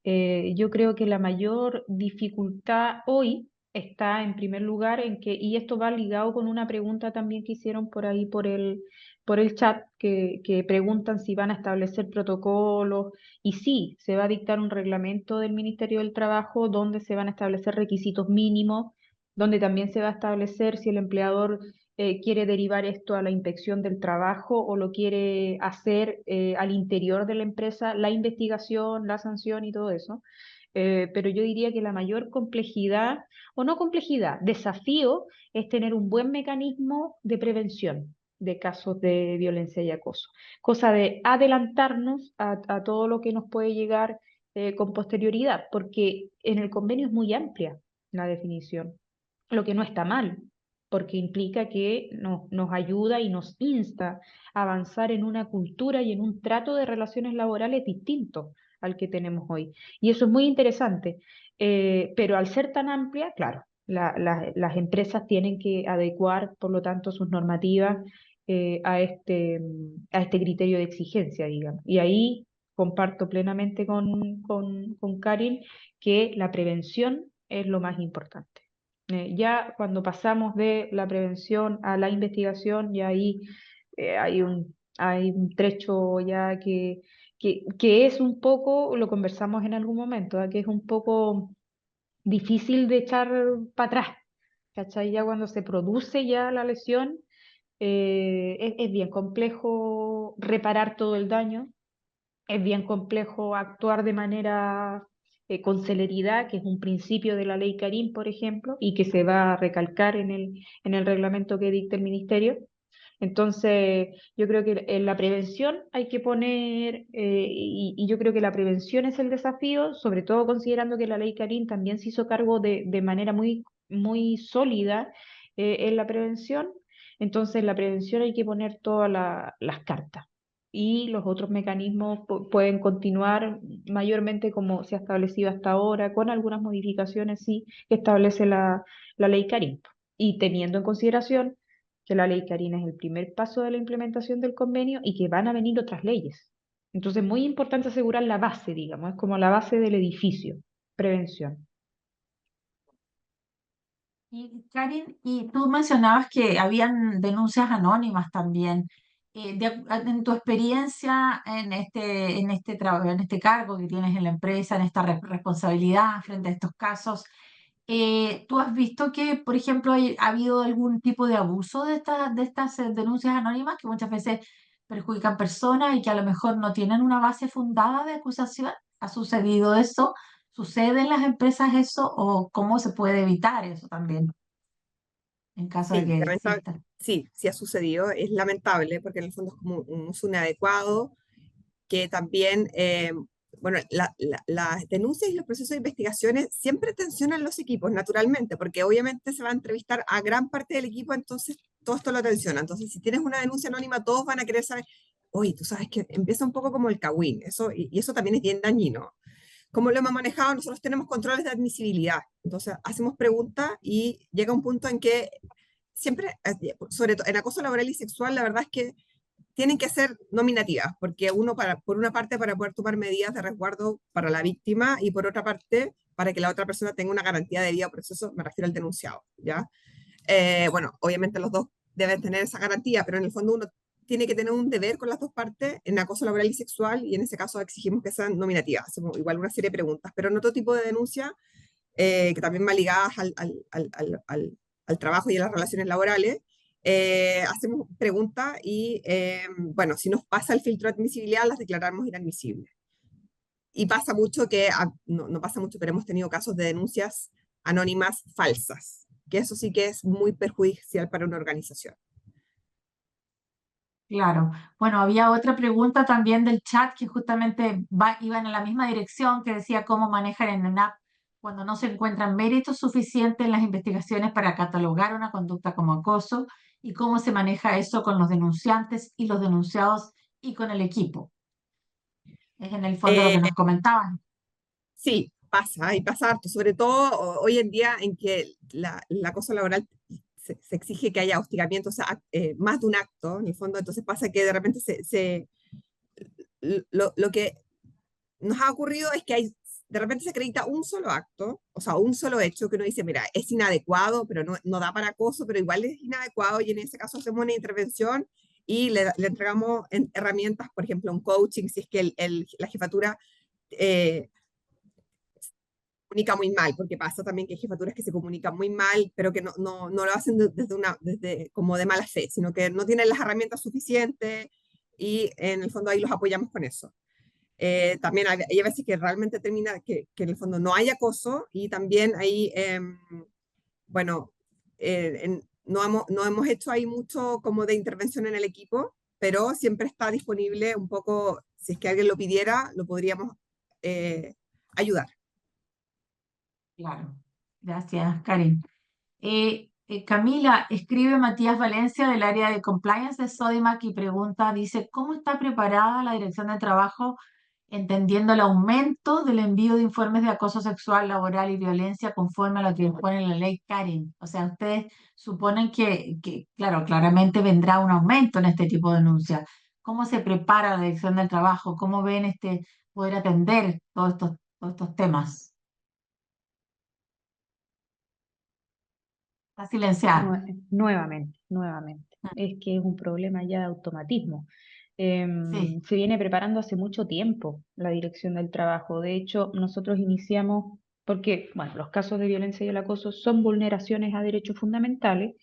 Yo creo que la mayor dificultad hoy está en primer lugar en que, y esto va ligado con una pregunta también que hicieron por ahí por el chat, que preguntan si van a establecer protocolos, y sí, se va a dictar un reglamento del Ministerio del Trabajo donde se van a establecer requisitos mínimos, donde también se va a establecer si el empleador quiere derivar esto a la inspección del trabajo o lo quiere hacer al interior de la empresa, la investigación, la sanción y todo eso. Pero yo diría que la mayor complejidad, o no complejidad, desafío es tener un buen mecanismo de prevención de casos de violencia y acoso, cosa de adelantarnos a todo lo que nos puede llegar con posterioridad, porque en el convenio es muy amplia la definición, lo que no está mal, porque implica que nos ayuda y nos insta a avanzar en una cultura y en un trato de relaciones laborales distinto al que tenemos hoy. Y eso es muy interesante, pero al ser tan amplia, claro, las empresas tienen que adecuar, por lo tanto, sus normativas a este criterio de exigencia, digamos. Y ahí comparto plenamente con Karin que la prevención es lo más importante. Ya cuando pasamos de la prevención a la investigación, ya ahí hay un trecho ya que es un poco, lo conversamos en algún momento, que es un poco difícil de echar para atrás, ¿cachai? Ya cuando se produce ya la lesión, es bien complejo reparar todo el daño, es bien complejo actuar de manera con celeridad, que es un principio de la ley Karim, por ejemplo, y que se va a recalcar en el reglamento que dicta el ministerio. Entonces, yo creo que en la prevención hay que poner, y yo creo que la prevención es el desafío, sobre todo considerando que la ley Karim también se hizo cargo de manera muy, muy sólida en la prevención. Entonces, en la prevención hay que poner todas las cartas. Y los otros mecanismos pueden continuar mayormente como se ha establecido hasta ahora, con algunas modificaciones, sí, que establece la ley Karim. Y teniendo en consideración que la ley Karina es el primer paso de la implementación del convenio y que van a venir otras leyes. Entonces, muy importante asegurar la base, digamos, es como la base del edificio, prevención. Y Karin, y tú mencionabas que habían denuncias anónimas también. En tu experiencia en este cargo que tienes en la empresa, en esta responsabilidad frente a estos casos, ¿tú has visto que, por ejemplo, ha habido algún tipo de abuso de estas denuncias anónimas que muchas veces perjudican personas y que a lo mejor no tienen una base fundada de acusación? ¿Ha sucedido eso? ¿Sucede en las empresas eso? ¿O cómo se puede evitar eso también en caso de Sí, que exista? sí, sí ha sucedido, es lamentable porque en el fondo es como un uso inadecuado que también, bueno, las denuncias y los procesos de investigaciones siempre tensionan los equipos, naturalmente, porque obviamente se va a entrevistar a gran parte del equipo, entonces todo esto lo tensiona. Entonces, si tienes una denuncia anónima, todos van a querer saber, oye, tú sabes que empieza un poco como el cagüín, eso, y eso también es bien dañino. ¿Cómo lo hemos manejado? Nosotros tenemos controles de admisibilidad. Entonces, hacemos preguntas y llega un punto en que siempre, sobre todo en acoso laboral y sexual, la verdad es que tienen que ser nominativas, porque uno, por una parte, para poder tomar medidas de resguardo para la víctima y por otra parte, para que la otra persona tenga una garantía de debido proceso, me refiero al denunciado, ¿ya? Bueno, obviamente los dos deben tener esa garantía, pero en el fondo uno tiene que tener un deber con las dos partes en acoso laboral y sexual, y en ese caso exigimos que sean nominativas. Hacemos igual una serie de preguntas, pero en otro tipo de denuncia, que también va ligadas al trabajo y a las relaciones laborales, hacemos preguntas y, bueno, si nos pasa el filtro de admisibilidad, las declaramos inadmisibles. Y pasa mucho que, no, no pasa mucho, pero hemos tenido casos de denuncias anónimas falsas, que eso sí que es muy perjudicial para una organización. Claro. Bueno, había otra pregunta también del chat que justamente iban en la misma dirección, que decía cómo manejar en ENAP cuando no se encuentran méritos suficientes en las investigaciones para catalogar una conducta como acoso y cómo se maneja eso con los denunciantes y los denunciados y con el equipo. Es en el fondo lo Eh, que nos comentaban. sí, pasa, y pasa harto, sobre todo hoy en día en que la cosa laboral se exige que haya hostigamiento, o sea, más de un acto, en el fondo, entonces pasa que de repente lo que nos ha ocurrido es que de repente se acredita un solo acto, o sea, un solo hecho que uno dice, mira, es inadecuado, pero no, no da para acoso, pero igual es inadecuado y en ese caso hacemos una intervención y le entregamos herramientas, por ejemplo, un coaching, si es que la jefatura comunica muy mal, porque pasa también que hay jefaturas que se comunican muy mal, pero que no lo hacen desde como de mala fe, sino que no tienen las herramientas suficientes y en el fondo ahí los apoyamos con eso. También hay veces que realmente termina que en el fondo no hay acoso y también ahí, bueno, no hemos hecho ahí mucho como de intervención en el equipo, pero siempre está disponible un poco, si es que alguien lo pidiera, lo podríamos ayudar. Claro. Gracias, Karin. Camila, escribe Matías Valencia del área de compliance de Sodimac y pregunta, dice, ¿cómo está preparada la Dirección de Trabajo entendiendo el aumento del envío de informes de acoso sexual, laboral y violencia conforme a lo que dispone la ley Karen? O sea, ustedes suponen claro, claramente vendrá un aumento en este tipo de denuncias. ¿Cómo se prepara la Dirección del Trabajo? ¿Cómo ven poder atender todos estos temas? Está silenciada. Nuevamente. Es que es un problema ya de automatismo. Sí. Se viene preparando hace mucho tiempo la Dirección del Trabajo. De hecho, nosotros iniciamos, porque, bueno, los casos de violencia y el acoso son vulneraciones a derechos fundamentales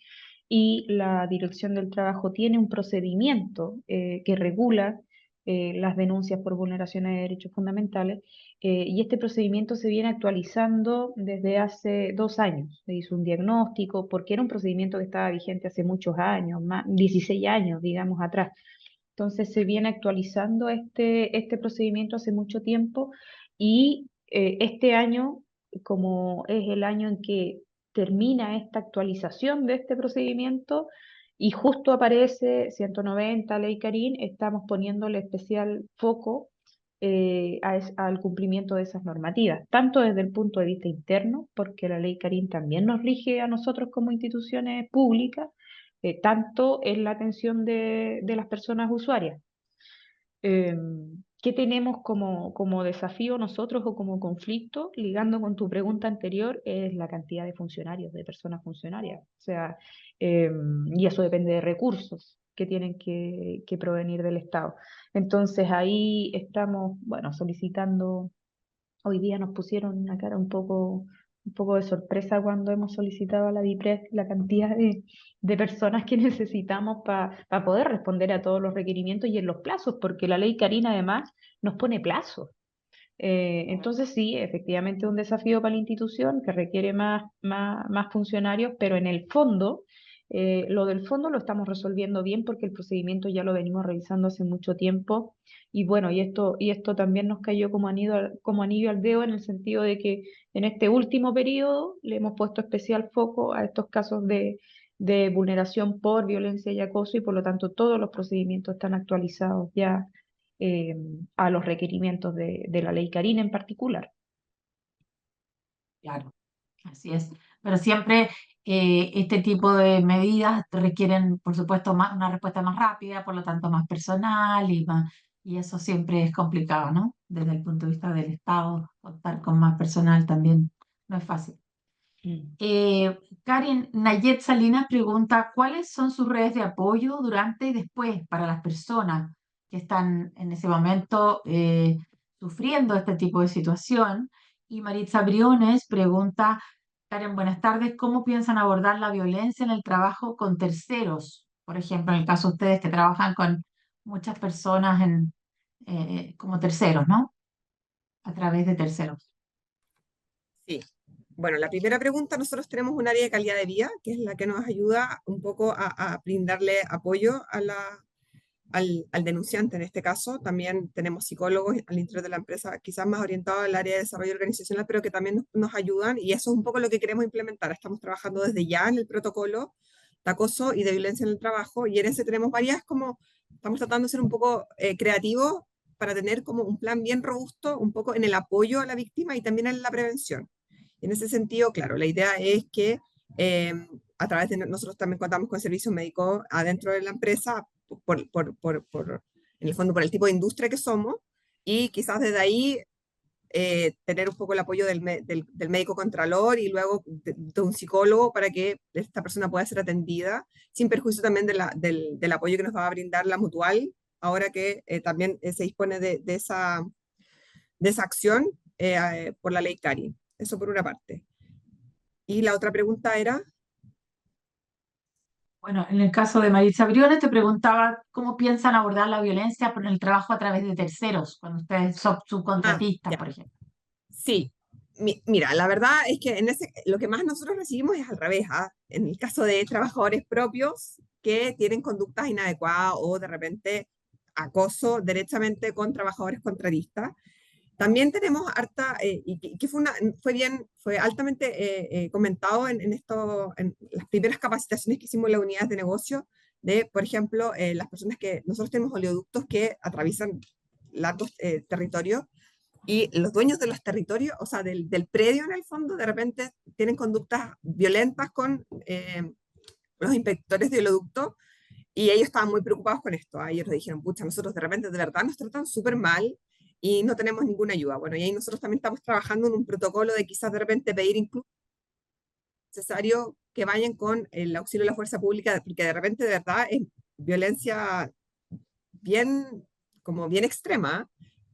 y la Dirección del Trabajo tiene un procedimiento que regula las denuncias por vulneraciones de derechos fundamentales y este procedimiento se viene actualizando desde hace 2 años. Se hizo un diagnóstico porque era un procedimiento que estaba vigente hace muchos años, más 16 años, digamos, atrás. Entonces se viene actualizando este procedimiento hace mucho tiempo y este año, como es el año en que termina esta actualización de este procedimiento y justo aparece 190, Ley Carín, estamos poniéndole especial foco al cumplimiento de esas normativas, tanto desde el punto de vista interno, porque la Ley Carín también nos rige a nosotros como instituciones públicas, tanto en la atención de las personas usuarias. ¿Qué tenemos como desafío nosotros o como conflicto? Ligando con tu pregunta anterior, es la cantidad de funcionarios, de personas funcionarias. O sea, y eso depende de recursos que tienen que provenir del Estado. Entonces ahí estamos, bueno, solicitando. Hoy día nos pusieron una cara un poco de sorpresa cuando hemos solicitado a la DIPRES la cantidad de personas que necesitamos para poder responder a todos los requerimientos y en los plazos, porque la ley Karina además nos pone plazos. Entonces sí, efectivamente es un desafío para la institución que requiere más funcionarios, pero en el fondo, lo del fondo lo estamos resolviendo bien porque el procedimiento ya lo venimos revisando hace mucho tiempo y bueno, y esto también nos cayó como anillo al dedo en el sentido de que en este último periodo le hemos puesto especial foco a estos casos de vulneración por violencia y acoso y por lo tanto todos los procedimientos están actualizados ya eh, a los requerimientos de la ley Karina en particular. Claro, así es. Pero siempre este tipo de medidas requieren, por supuesto, una respuesta más rápida, por lo tanto más personal y eso siempre es complicado, ¿no? Desde el punto de vista del Estado, contar con más personal también no es fácil. Mm. Karen Nayet Salinas pregunta, ¿cuáles son sus redes de apoyo durante y después para las personas que están en ese momento sufriendo este tipo de situación? Y Maritza Briones pregunta, Karen, buenas tardes, ¿cómo piensan abordar la violencia en el trabajo con terceros? Por ejemplo, en el caso de ustedes que trabajan con muchas personas como terceros, ¿no? A través de terceros. Sí. Bueno, la primera pregunta, nosotros tenemos un área de calidad de vida, que es la que nos ayuda un poco a brindarle apoyo al denunciante en este caso. También tenemos psicólogos al interior de la empresa, quizás más orientados al área de desarrollo organizacional, pero que también nos ayudan y eso es un poco lo que queremos implementar. Estamos trabajando desde ya en el protocolo de acoso y de violencia en el trabajo y en ese tenemos varias como, estamos tratando de ser un poco creativos para tener como un plan bien robusto, un poco en el apoyo a la víctima y también en la prevención. En ese sentido, claro, la idea es que eh, a través de nosotros también contamos con servicios médicos adentro de la empresa, en el fondo por el tipo de industria que somos, y quizás desde ahí tener un poco el apoyo del médico contralor y luego de un psicólogo para que esta persona pueda ser atendida, sin perjuicio también del apoyo que nos va a brindar la mutual, ahora que también se dispone de esa acción por la ley CARI. Eso por una parte. Y la otra pregunta era, Bueno, en el caso de Maritza Briones te preguntaba cómo piensan abordar la violencia por el trabajo a través de terceros, cuando ustedes son subcontratistas, ya, por ejemplo. sí. Mira, la verdad es que lo que más nosotros recibimos es al revés, ¿ah? En el caso de trabajadores propios que tienen conductas inadecuadas o de repente acoso directamente con trabajadores contratistas. También tenemos harta, y que fue altamente comentado en las primeras capacitaciones que hicimos en las unidades de negocio, de, por ejemplo, las personas que, nosotros tenemos oleoductos que atraviesan largos territorios, y los dueños de los territorios, o sea, del predio en el fondo, de repente tienen conductas violentas con los inspectores de oleoducto, y ellos estaban muy preocupados con esto. A ellos nos dijeron, pucha, nosotros de repente de verdad nos tratan súper mal y no tenemos ninguna ayuda. Bueno, y ahí nosotros también estamos trabajando en un protocolo de quizás de repente pedir incluso necesario que vayan con el auxilio de la fuerza pública, porque de repente de verdad es violencia bien, como bien extrema.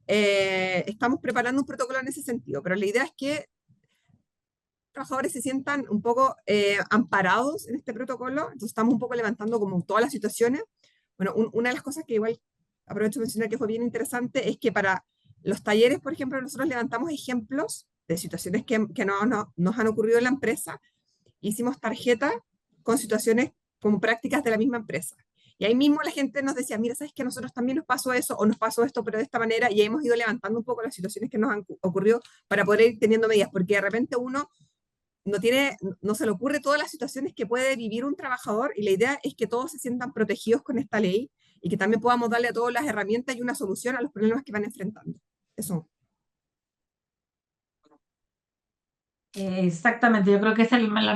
Estamos preparando un protocolo en ese sentido, pero la idea es que trabajadores se sientan un poco amparados en este protocolo, entonces estamos un poco levantando como todas las situaciones. Bueno, una de las cosas que igual aprovecho de mencionar que fue bien interesante es que para los talleres, por ejemplo, nosotros levantamos ejemplos de situaciones que nos han ocurrido en la empresa, hicimos tarjetas con situaciones como prácticas de la misma empresa. Y ahí mismo la gente nos decía, mira, ¿sabes que a nosotros también nos pasó eso o nos pasó esto, pero de esta manera? Y hemos ido levantando un poco las situaciones que nos han ocurrido para poder ir teniendo medidas, porque de repente uno no se le ocurre todas las situaciones que puede vivir un trabajador y la idea es que todos se sientan protegidos con esta ley y que también podamos darle a todos las herramientas y una solución a los problemas que van enfrentando. Eso. Exactamente, yo creo que es la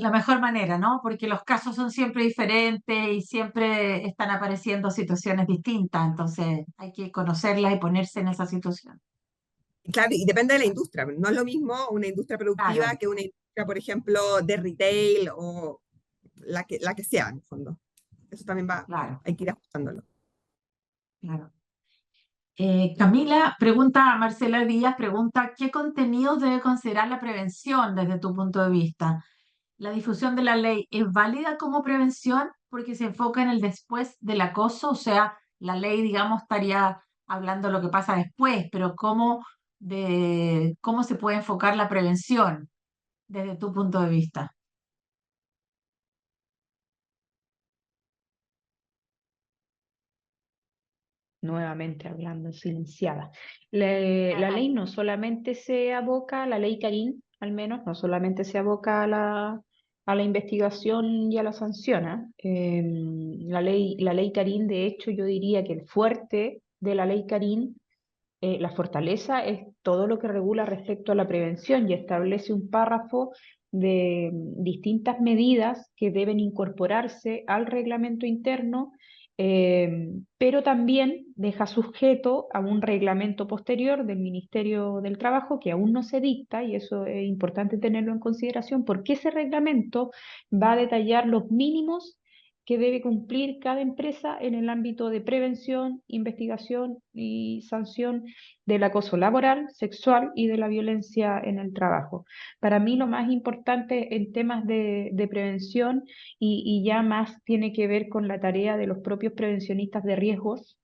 mejor manera, ¿no? Porque los casos son siempre diferentes y siempre están apareciendo situaciones distintas, entonces hay que conocerlas y ponerse en esa situación. Y claro, y depende de la industria. No es lo mismo una industria productiva Claro, que una industria, por ejemplo, de retail o la que sea, en el fondo. Eso también claro, hay que ir ajustándolo. claro. Camila pregunta, Marcela Díaz pregunta, ¿qué contenidos debe considerar la prevención desde tu punto de vista? ¿La difusión de la ley es válida como prevención porque se enfoca en el después del acoso? O sea, la ley, digamos, estaría hablando de lo que pasa después, pero ¿cómo se puede enfocar la prevención desde tu punto de vista? Nuevamente hablando silenciada. La ley no solamente se aboca, la ley Carín, al menos, no solamente se aboca a la investigación y a la sanción. ¿Ah? La ley Carín, de hecho, yo diría que el fuerte de la ley Carín La fortaleza es todo lo que regula respecto a la prevención y establece un párrafo de distintas medidas que deben incorporarse al reglamento interno, pero también deja sujeto a un reglamento posterior del Ministerio del Trabajo que aún no se dicta, y eso es importante tenerlo en consideración, porque ese reglamento va a detallar los mínimos que debe cumplir cada empresa en el ámbito de prevención, investigación y sanción del acoso laboral, sexual y de la violencia en el trabajo. Para mí lo más importante en temas de prevención y ya más tiene que ver con la tarea de los propios prevencionistas de riesgos,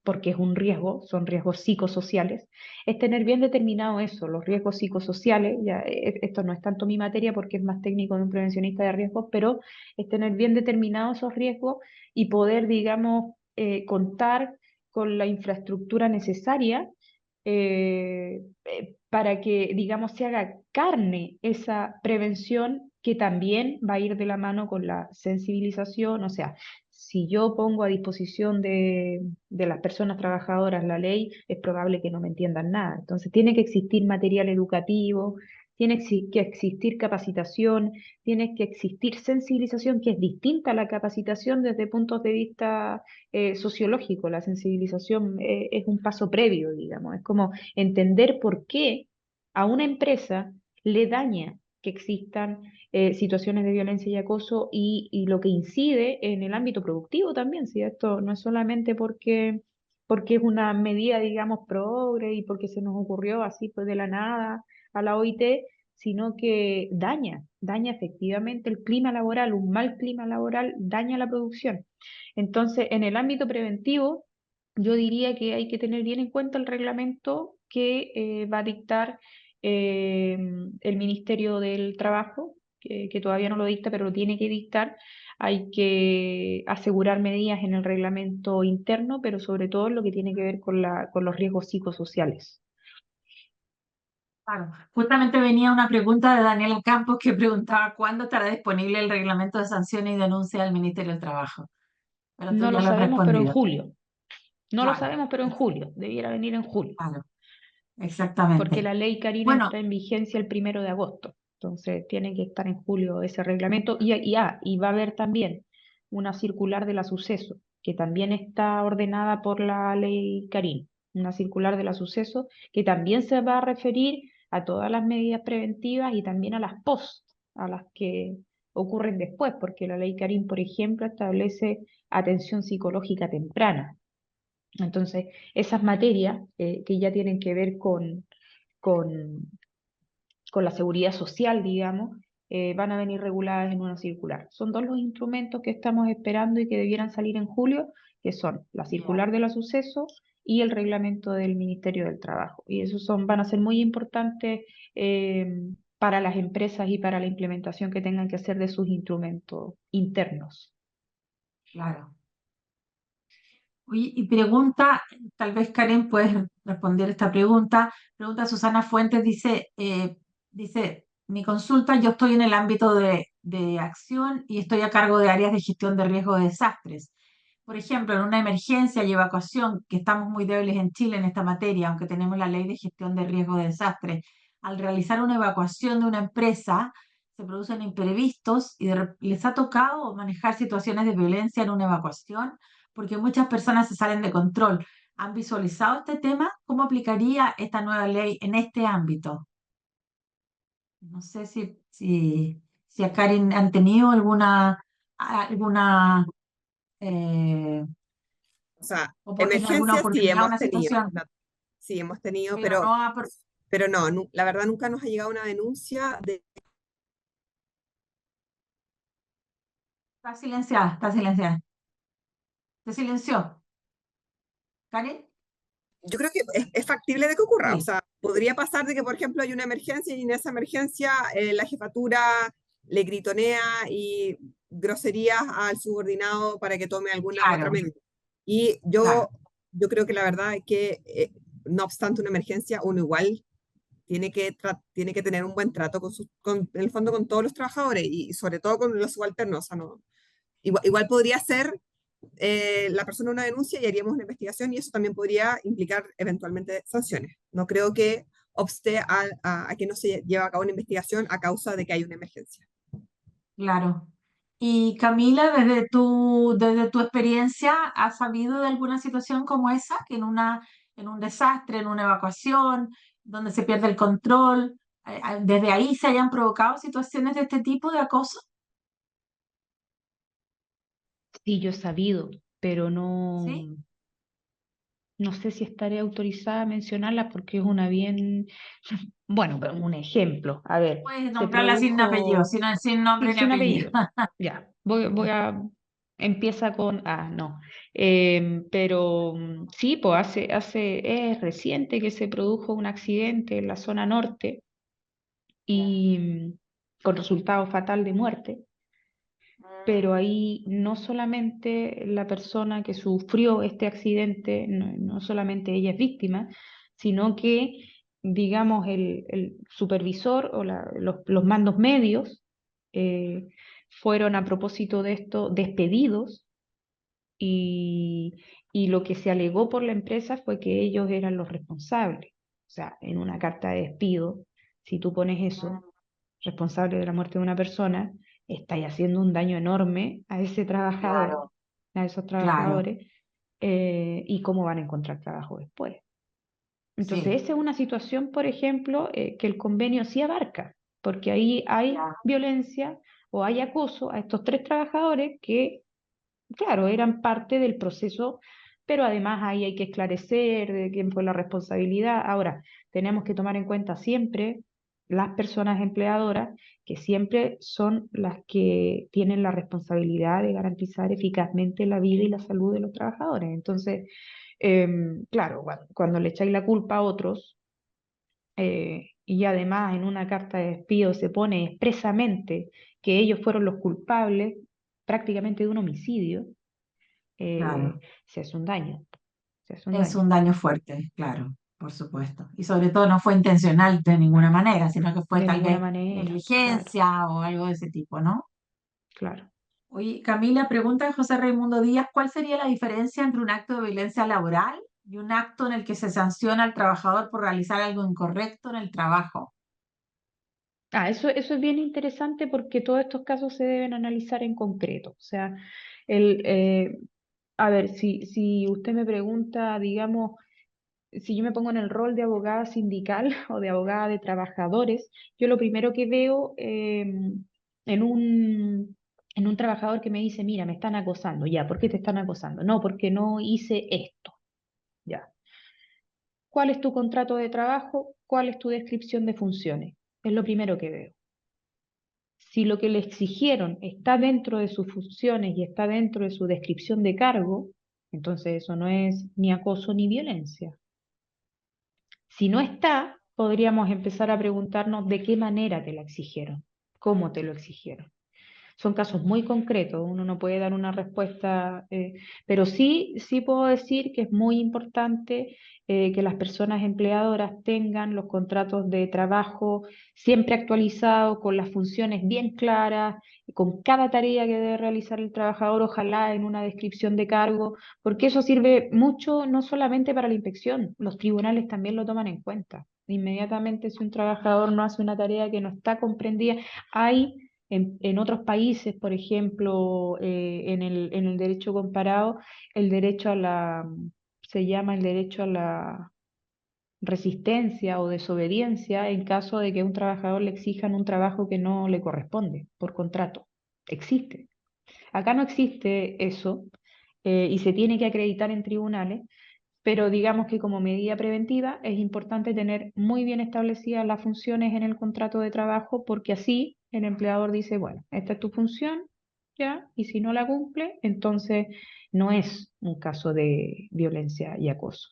porque es un riesgo, son riesgos psicosociales, es tener bien determinado eso, los riesgos psicosociales. Ya, esto no es tanto mi materia porque es más técnico de un prevencionista de riesgos, pero es tener bien determinados esos riesgos y poder, digamos, contar con la infraestructura necesaria para que, digamos, se haga carne esa prevención que también va a ir de la mano con la sensibilización. O sea, si yo pongo a disposición de las personas trabajadoras la ley, es probable que no me entiendan nada. Entonces, tiene que existir material educativo, tiene que existir capacitación, tiene que existir sensibilización, que es distinta a la capacitación desde puntos de vista sociológico. La sensibilización es un paso previo, digamos, es como entender por qué a una empresa le daña que existan situaciones de violencia y acoso y lo que incide en el ámbito productivo también, si esto no es solamente porque es una medida, digamos, progre y porque se nos ocurrió así pues de la nada a la OIT, sino que daña efectivamente el clima laboral, un mal clima laboral daña la producción. Entonces, en el ámbito preventivo, yo diría que hay que tener bien en cuenta el reglamento que va a dictar eh, el Ministerio del Trabajo, que todavía no lo dicta, pero lo tiene que dictar. Hay que asegurar medidas en el reglamento interno, pero sobre todo en lo que tiene que ver con los riesgos psicosociales. Claro. Justamente venía una pregunta de Daniela Campos que preguntaba cuándo estará disponible el reglamento de sanciones y denuncias del Ministerio del Trabajo. Pero tú No ya lo lo has sabemos, pero en respondido. julio. No lo Claro, sabemos, pero en julio. Debiera venir en julio, claro, porque exactamente. la ley Karina Bueno, entra en vigencia el 1 de agosto. Entonces tiene que estar en julio ese reglamento. Y va a haber también una circular de la suceso, que también está ordenada por la ley Karin. Una circular de la suceso que también se va a referir a todas las medidas preventivas y también a las post, a las que ocurren después, porque la ley Karin, por ejemplo, establece atención psicológica temprana. Entonces, esas materias que ya tienen que ver con, con la seguridad social, digamos, van a venir reguladas en una circular. Son dos los instrumentos que estamos esperando y que debieran salir en julio, que son la bien, circular de los sucesos y el reglamento del Ministerio del Trabajo. Y esos van a ser muy importantes para las empresas y para la implementación que tengan que hacer de sus instrumentos internos. claro. Oye, y pregunta, tal vez Karen puedes responder esta pregunta. Pregunta Susana Fuentes, dice, mi consulta, yo estoy en el ámbito de acción y estoy a cargo de áreas de gestión de riesgo de desastres. Por ejemplo, en una emergencia y evacuación, que estamos muy débiles en Chile en esta materia, aunque tenemos la ley de gestión de riesgo de desastres, al realizar una evacuación de una empresa, se producen imprevistos y les ha tocado manejar situaciones de violencia en una evacuación porque muchas personas se salen de control. ¿Han visualizado este tema? ¿Cómo aplicaría esta nueva ley en este ámbito? No sé si a Karin han tenido alguna eh, O sea, en alguna emergencias sí oportunidad, hemos una tenido, situación, sí hemos tenido, pero no pero no, la verdad nunca nos ha llegado una denuncia de... está silenciada, está silenciada. Se silenció. ¿Karin? Yo creo que es factible de que ocurra, o Sí, sea, podría pasar de que, por ejemplo, hay una emergencia y en esa emergencia la jefatura le gritonea y groserías al subordinado para que tome alguna otra claro, medida. Y claro, yo creo que la verdad es que, no obstante una emergencia, uno igual tiene que tener un buen trato en el fondo con todos los trabajadores y sobre todo con los subalternos. O sea, no, igual podría ser la persona una denuncia y haríamos una investigación y eso también podría implicar eventualmente sanciones. No creo que obste a que no se lleve a cabo una investigación a causa de que hay una emergencia. Claro. Y Camila, desde tu experiencia, ¿has sabido de alguna situación como esa, que en un desastre, en una evacuación, donde se pierde el control, desde ahí se hayan provocado situaciones de este tipo de acoso? Sí, yo he sabido, pero no, ¿Sí? no sé si estaré autorizada a mencionarla porque es una bien, bueno, pero un ejemplo. A ver, Puedes se nombrarla sin apellido, produjo, sin nombre sí, ni sin apellido. apellido. Ya, empieza con A, no. Pero sí, pues es reciente que se produjo un accidente en la zona norte Ya. y con resultado fatal de muerte. Pero ahí no solamente la persona que sufrió este accidente, no solamente ella es víctima, sino que, digamos, el supervisor o los mandos medios eh, fueron a propósito de esto despedidos y, y lo que se alegó por la empresa fue que ellos eran los responsables. O sea, en una carta de despido, si tú pones eso, responsable de la muerte de una persona, estáis haciendo un daño enorme a ese trabajador, Claro, a esos claro, trabajadores, y cómo van a encontrar trabajo después. Entonces, sí, esa es una situación, por ejemplo, que el convenio sí abarca, porque ahí hay ya, violencia o hay acoso a estos tres trabajadores que, claro, eran parte del proceso, pero además ahí hay que esclarecer de quién fue la responsabilidad. Ahora, tenemos que tomar en cuenta siempre las personas empleadoras, que siempre son las que tienen la responsabilidad de garantizar eficazmente la vida y la salud de los trabajadores. Entonces, claro, cuando le echáis la culpa a otros, y además en una carta de despido se pone expresamente que ellos fueron los culpables prácticamente de un homicidio, claro. se hace un daño, se hace un Es daño, un daño fuerte, claro, por supuesto. Y sobre todo no fue intencional de ninguna manera, sino que fue de tal ninguna vez manera, claro, negligencia o algo de ese tipo, ¿no? claro. Oye, Camila, pregunta de José Raimundo Díaz, ¿cuál sería la diferencia entre un acto de violencia laboral y un acto en el que se sanciona al trabajador por realizar algo incorrecto en el trabajo? Eso es bien interesante porque todos estos casos se deben analizar en concreto. O sea, el, eh, a ver, si usted me pregunta, digamos, si yo me pongo en el rol de abogada sindical o de abogada de trabajadores, yo lo primero que veo en en un trabajador que me dice, mira, me están acosando, ya, ¿por qué te están acosando? No, porque no hice esto, ya. ¿Cuál es tu contrato de trabajo? ¿Cuál es tu descripción de funciones? Es lo primero que veo. Si lo que le exigieron está dentro de sus funciones y está dentro de su descripción de cargo, entonces eso no es ni acoso ni violencia. Si no está, podríamos empezar a preguntarnos de qué manera te la exigieron, cómo te lo exigieron. Son casos muy concretos, uno no puede dar una respuesta, pero sí puedo decir que es muy importante que las personas empleadoras tengan los contratos de trabajo siempre actualizados, con las funciones bien claras, con cada tarea que debe realizar el trabajador, ojalá en una descripción de cargo, porque eso sirve mucho no solamente para la inspección, los tribunales también lo toman en cuenta. Inmediatamente si un trabajador no hace una tarea que no está comprendida, hay en otros países, por ejemplo, en el derecho comparado, el derecho a se llama el derecho a la resistencia o desobediencia en caso de que a un trabajador le exijan un trabajo que no le corresponde por contrato. Existe. Acá no existe eso, y se tiene que acreditar en tribunales, pero digamos que como medida preventiva es importante tener muy bien establecidas las funciones en el contrato de trabajo porque así el empleador dice, bueno, esta es tu función, ya, y si no la cumple, entonces no es un caso de violencia y acoso.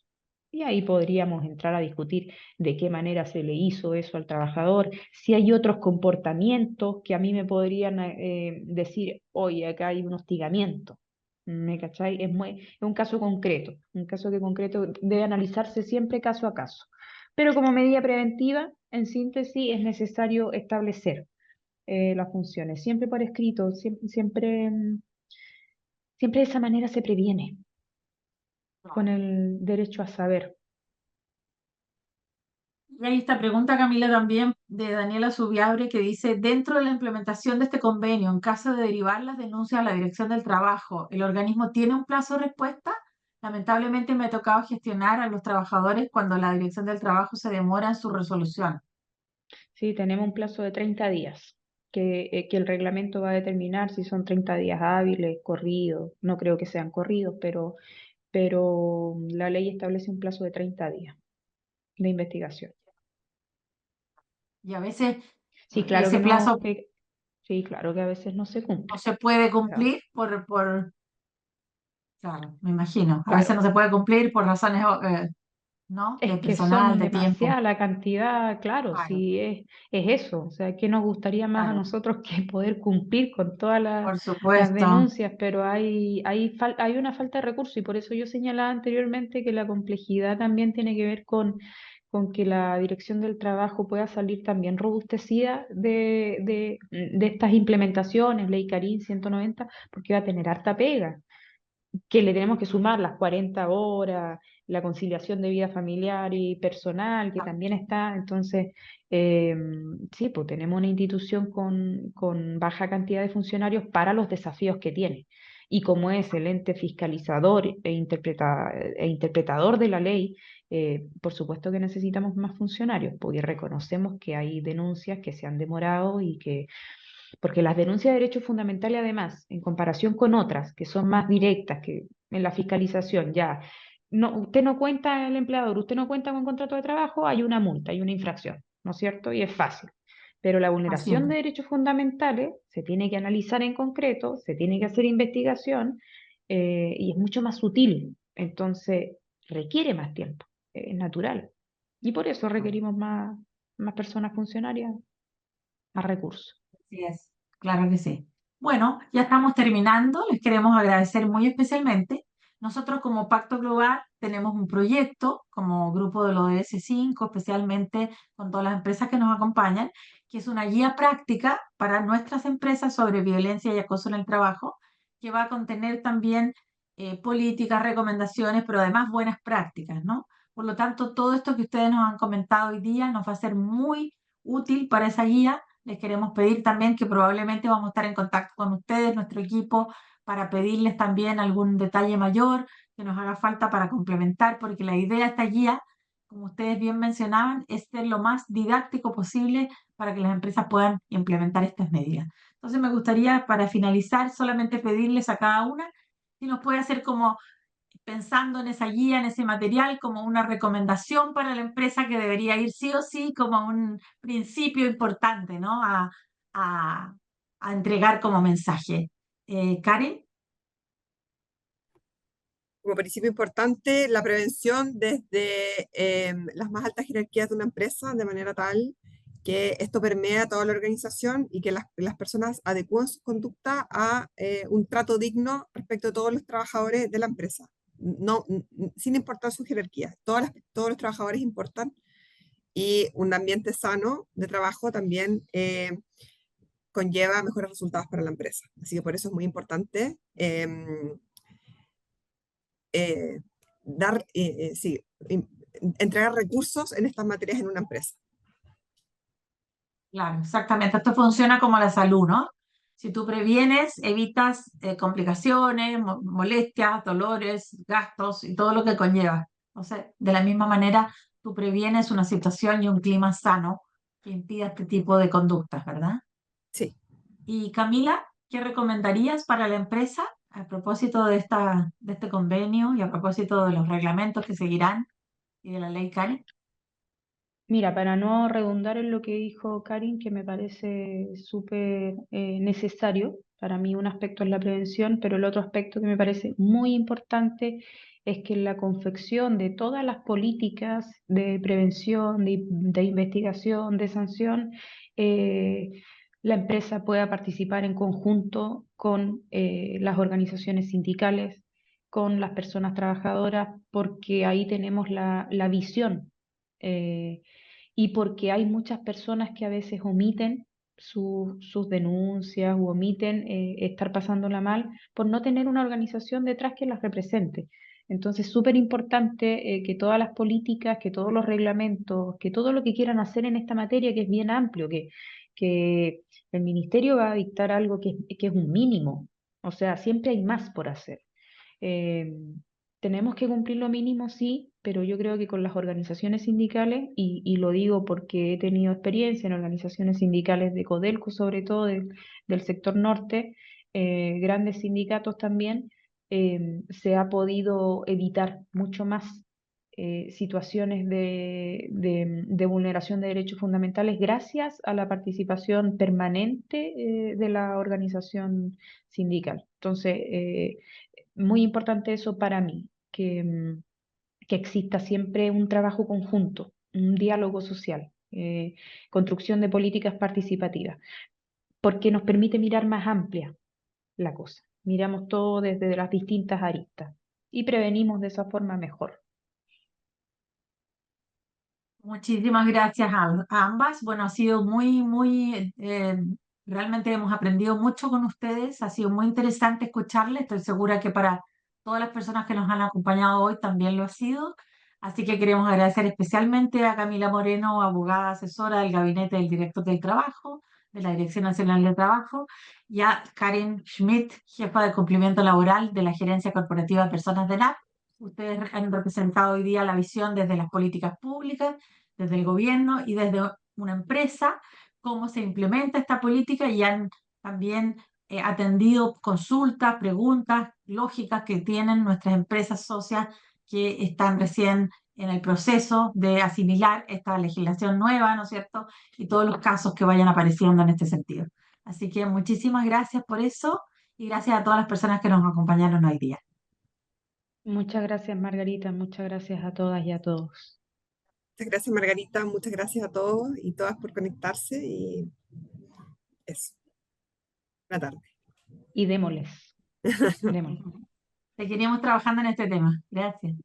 Y ahí podríamos entrar a discutir de qué manera se le hizo eso al trabajador, si hay otros comportamientos que a mí me podrían decir, oye, acá hay un hostigamiento. ¿Me cachai? Es un caso concreto, un caso que concreto debe analizarse siempre caso a caso. Pero como medida preventiva, en síntesis, es necesario establecer las funciones, siempre por escrito, siempre, siempre de esa manera se previene con el derecho a saber. Y hay esta pregunta, Camila, también de Daniela Subiabre, que dice, dentro de la implementación de este convenio, en caso de derivar las denuncias a la Dirección del Trabajo, ¿el organismo tiene un plazo de respuesta? Lamentablemente me ha tocado gestionar a los trabajadores cuando la Dirección del Trabajo se demora en su resolución. Sí, tenemos un plazo de 30 días, que el reglamento va a determinar si son 30 días hábiles, corridos, no creo que sean corridos, pero la ley establece un plazo de 30 días de investigación. Y a veces Sí, claro ese que no, plazo sí, claro que a veces no se no cumple. se puede O sea, cumplir claro, me imagino, a veces no claro, se puede cumplir por razones, ¿no? De es que personal, son de tiempo. demasiada la cantidad, claro, Claro, sí es eso. O sea, ¿qué nos gustaría más a claro, nosotros que poder cumplir con todas por las supuesto. denuncias? Pero hay una falta de recursos y por eso yo señalaba anteriormente que la complejidad también tiene que ver con que la Dirección del Trabajo pueda salir también robustecida de estas implementaciones, Ley Carín 190, porque va a tener harta pega que le tenemos que sumar las 40 horas, la conciliación de vida familiar y personal, que también está. Entonces, eh, sí, pues tenemos una institución con baja cantidad de funcionarios para los desafíos que tiene. Y como es el ente fiscalizador e interpretador de la ley, por supuesto que necesitamos más funcionarios, porque reconocemos que hay denuncias que se han demorado y que porque las denuncias de derechos fundamentales, además, en comparación con otras que son más directas, que en la fiscalización ya, no, usted no cuenta, el empleador, usted no cuenta con contrato de trabajo, hay una multa, hay una infracción, ¿no es cierto? Y es fácil. Pero la Así es. vulneración de derechos fundamentales se tiene que analizar en concreto, se tiene que hacer investigación y es mucho más sutil. Entonces, requiere más tiempo, es natural. Y por eso requerimos más personas funcionarias, más recursos. Así es, claro que sí. Bueno, ya estamos terminando. Les queremos agradecer muy especialmente. Nosotros como Pacto Global tenemos un proyecto como grupo de los ODS5, especialmente con todas las empresas que nos acompañan, que es una guía práctica para nuestras empresas sobre violencia y acoso en el trabajo, que va a contener también políticas, recomendaciones, pero además buenas prácticas, ¿no? Por lo tanto, todo esto que ustedes nos han comentado hoy día nos va a ser muy útil para esa guía. Les queremos pedir también que probablemente vamos a estar en contacto con ustedes, nuestro equipo, para pedirles también algún detalle mayor que nos haga falta para complementar, porque la idea de esta guía, como ustedes bien mencionaban, es ser lo más didáctico posible para que las empresas puedan implementar estas medidas. Entonces me gustaría, para finalizar, solamente pedirles a cada una si nos puede hacer como pensando en esa guía, en ese material, como una recomendación para la empresa que debería ir sí o sí como un principio importante, ¿no? A, a entregar como mensaje. Karen, Como principio importante, la prevención desde las más altas jerarquías de una empresa, de manera tal que esto permea a toda la organización y que las personas adecúen su conducta a un trato digno respecto a todos los trabajadores de la empresa. No, sin importar su jerarquía. Todos los trabajadores importan y un ambiente sano de trabajo también conlleva mejores resultados para la empresa. Así que por eso es muy importante eh, sí, entregar recursos en estas materias en una empresa. claro, exactamente. Esto funciona como la salud, ¿no? Si tú previenes, evitas complicaciones, molestias, dolores, gastos y todo lo que conlleva. Entonces, de la misma manera, tú previenes una situación y un clima sano que impida este tipo de conductas, ¿verdad? Sí. Y Camila, ¿qué recomendarías para la empresa a propósito de este convenio y a propósito de los reglamentos que seguirán y de la ley Karen? Mira, para no redundar en lo que dijo Karin, que me parece súper necesario, para mí un aspecto es la prevención, pero el otro aspecto que me parece muy importante es que en la confección de todas las políticas de prevención, de investigación, de sanción, eh, la empresa pueda participar en conjunto con las organizaciones sindicales, con las personas trabajadoras, porque ahí tenemos la visión. eh, y porque hay muchas personas que a veces omiten sus denuncias u omiten estar pasándola mal por no tener una organización detrás que las represente. Entonces, súper importante que todas las políticas, que todos los reglamentos, que todo lo que quieran hacer en esta materia, que es bien amplio, que el ministerio va a dictar algo que es un mínimo, o sea, siempre hay más por hacer. Eh, Tenemos que cumplir lo mínimo, sí, pero yo creo que con las organizaciones sindicales, y lo digo porque he tenido experiencia en organizaciones sindicales de Codelco, sobre todo del sector norte, grandes sindicatos también, se ha podido evitar mucho más situaciones de vulneración de derechos fundamentales gracias a la participación permanente de la organización sindical. Entonces, muy importante eso para mí, que exista siempre un trabajo conjunto, un diálogo social, construcción de políticas participativas, porque nos permite mirar más amplia la cosa. Miramos todo desde las distintas aristas y prevenimos de esa forma mejor. Muchísimas gracias a ambas. Bueno, ha sido realmente hemos aprendido mucho con ustedes. Ha sido muy interesante escucharles. Estoy segura que para todas las personas que nos han acompañado hoy también lo ha sido. Así que queremos agradecer especialmente a Camila Moreno, abogada asesora del Gabinete del Director del Trabajo, de la Dirección Nacional del Trabajo, y a Karen Schmidt, jefa de cumplimiento laboral de la Gerencia Corporativa de Personas de NAP. Ustedes han representado hoy día la visión desde las políticas públicas, desde el gobierno y desde una empresa, cómo se implementa esta política, y han también atendido consultas, preguntas lógicas que tienen nuestras empresas socias que están recién en el proceso de asimilar esta legislación nueva, ¿no es cierto? Y todos los casos que vayan apareciendo en este sentido. Así que muchísimas gracias por eso y gracias a todas las personas que nos acompañaron hoy día. Muchas gracias, Margarita. Muchas gracias a todas y a todos. Muchas gracias, Margarita. Muchas gracias a todos y todas por conectarse y eso. Buena tarde. Y démosles, démosles. Seguiremos trabajando en este tema. Gracias.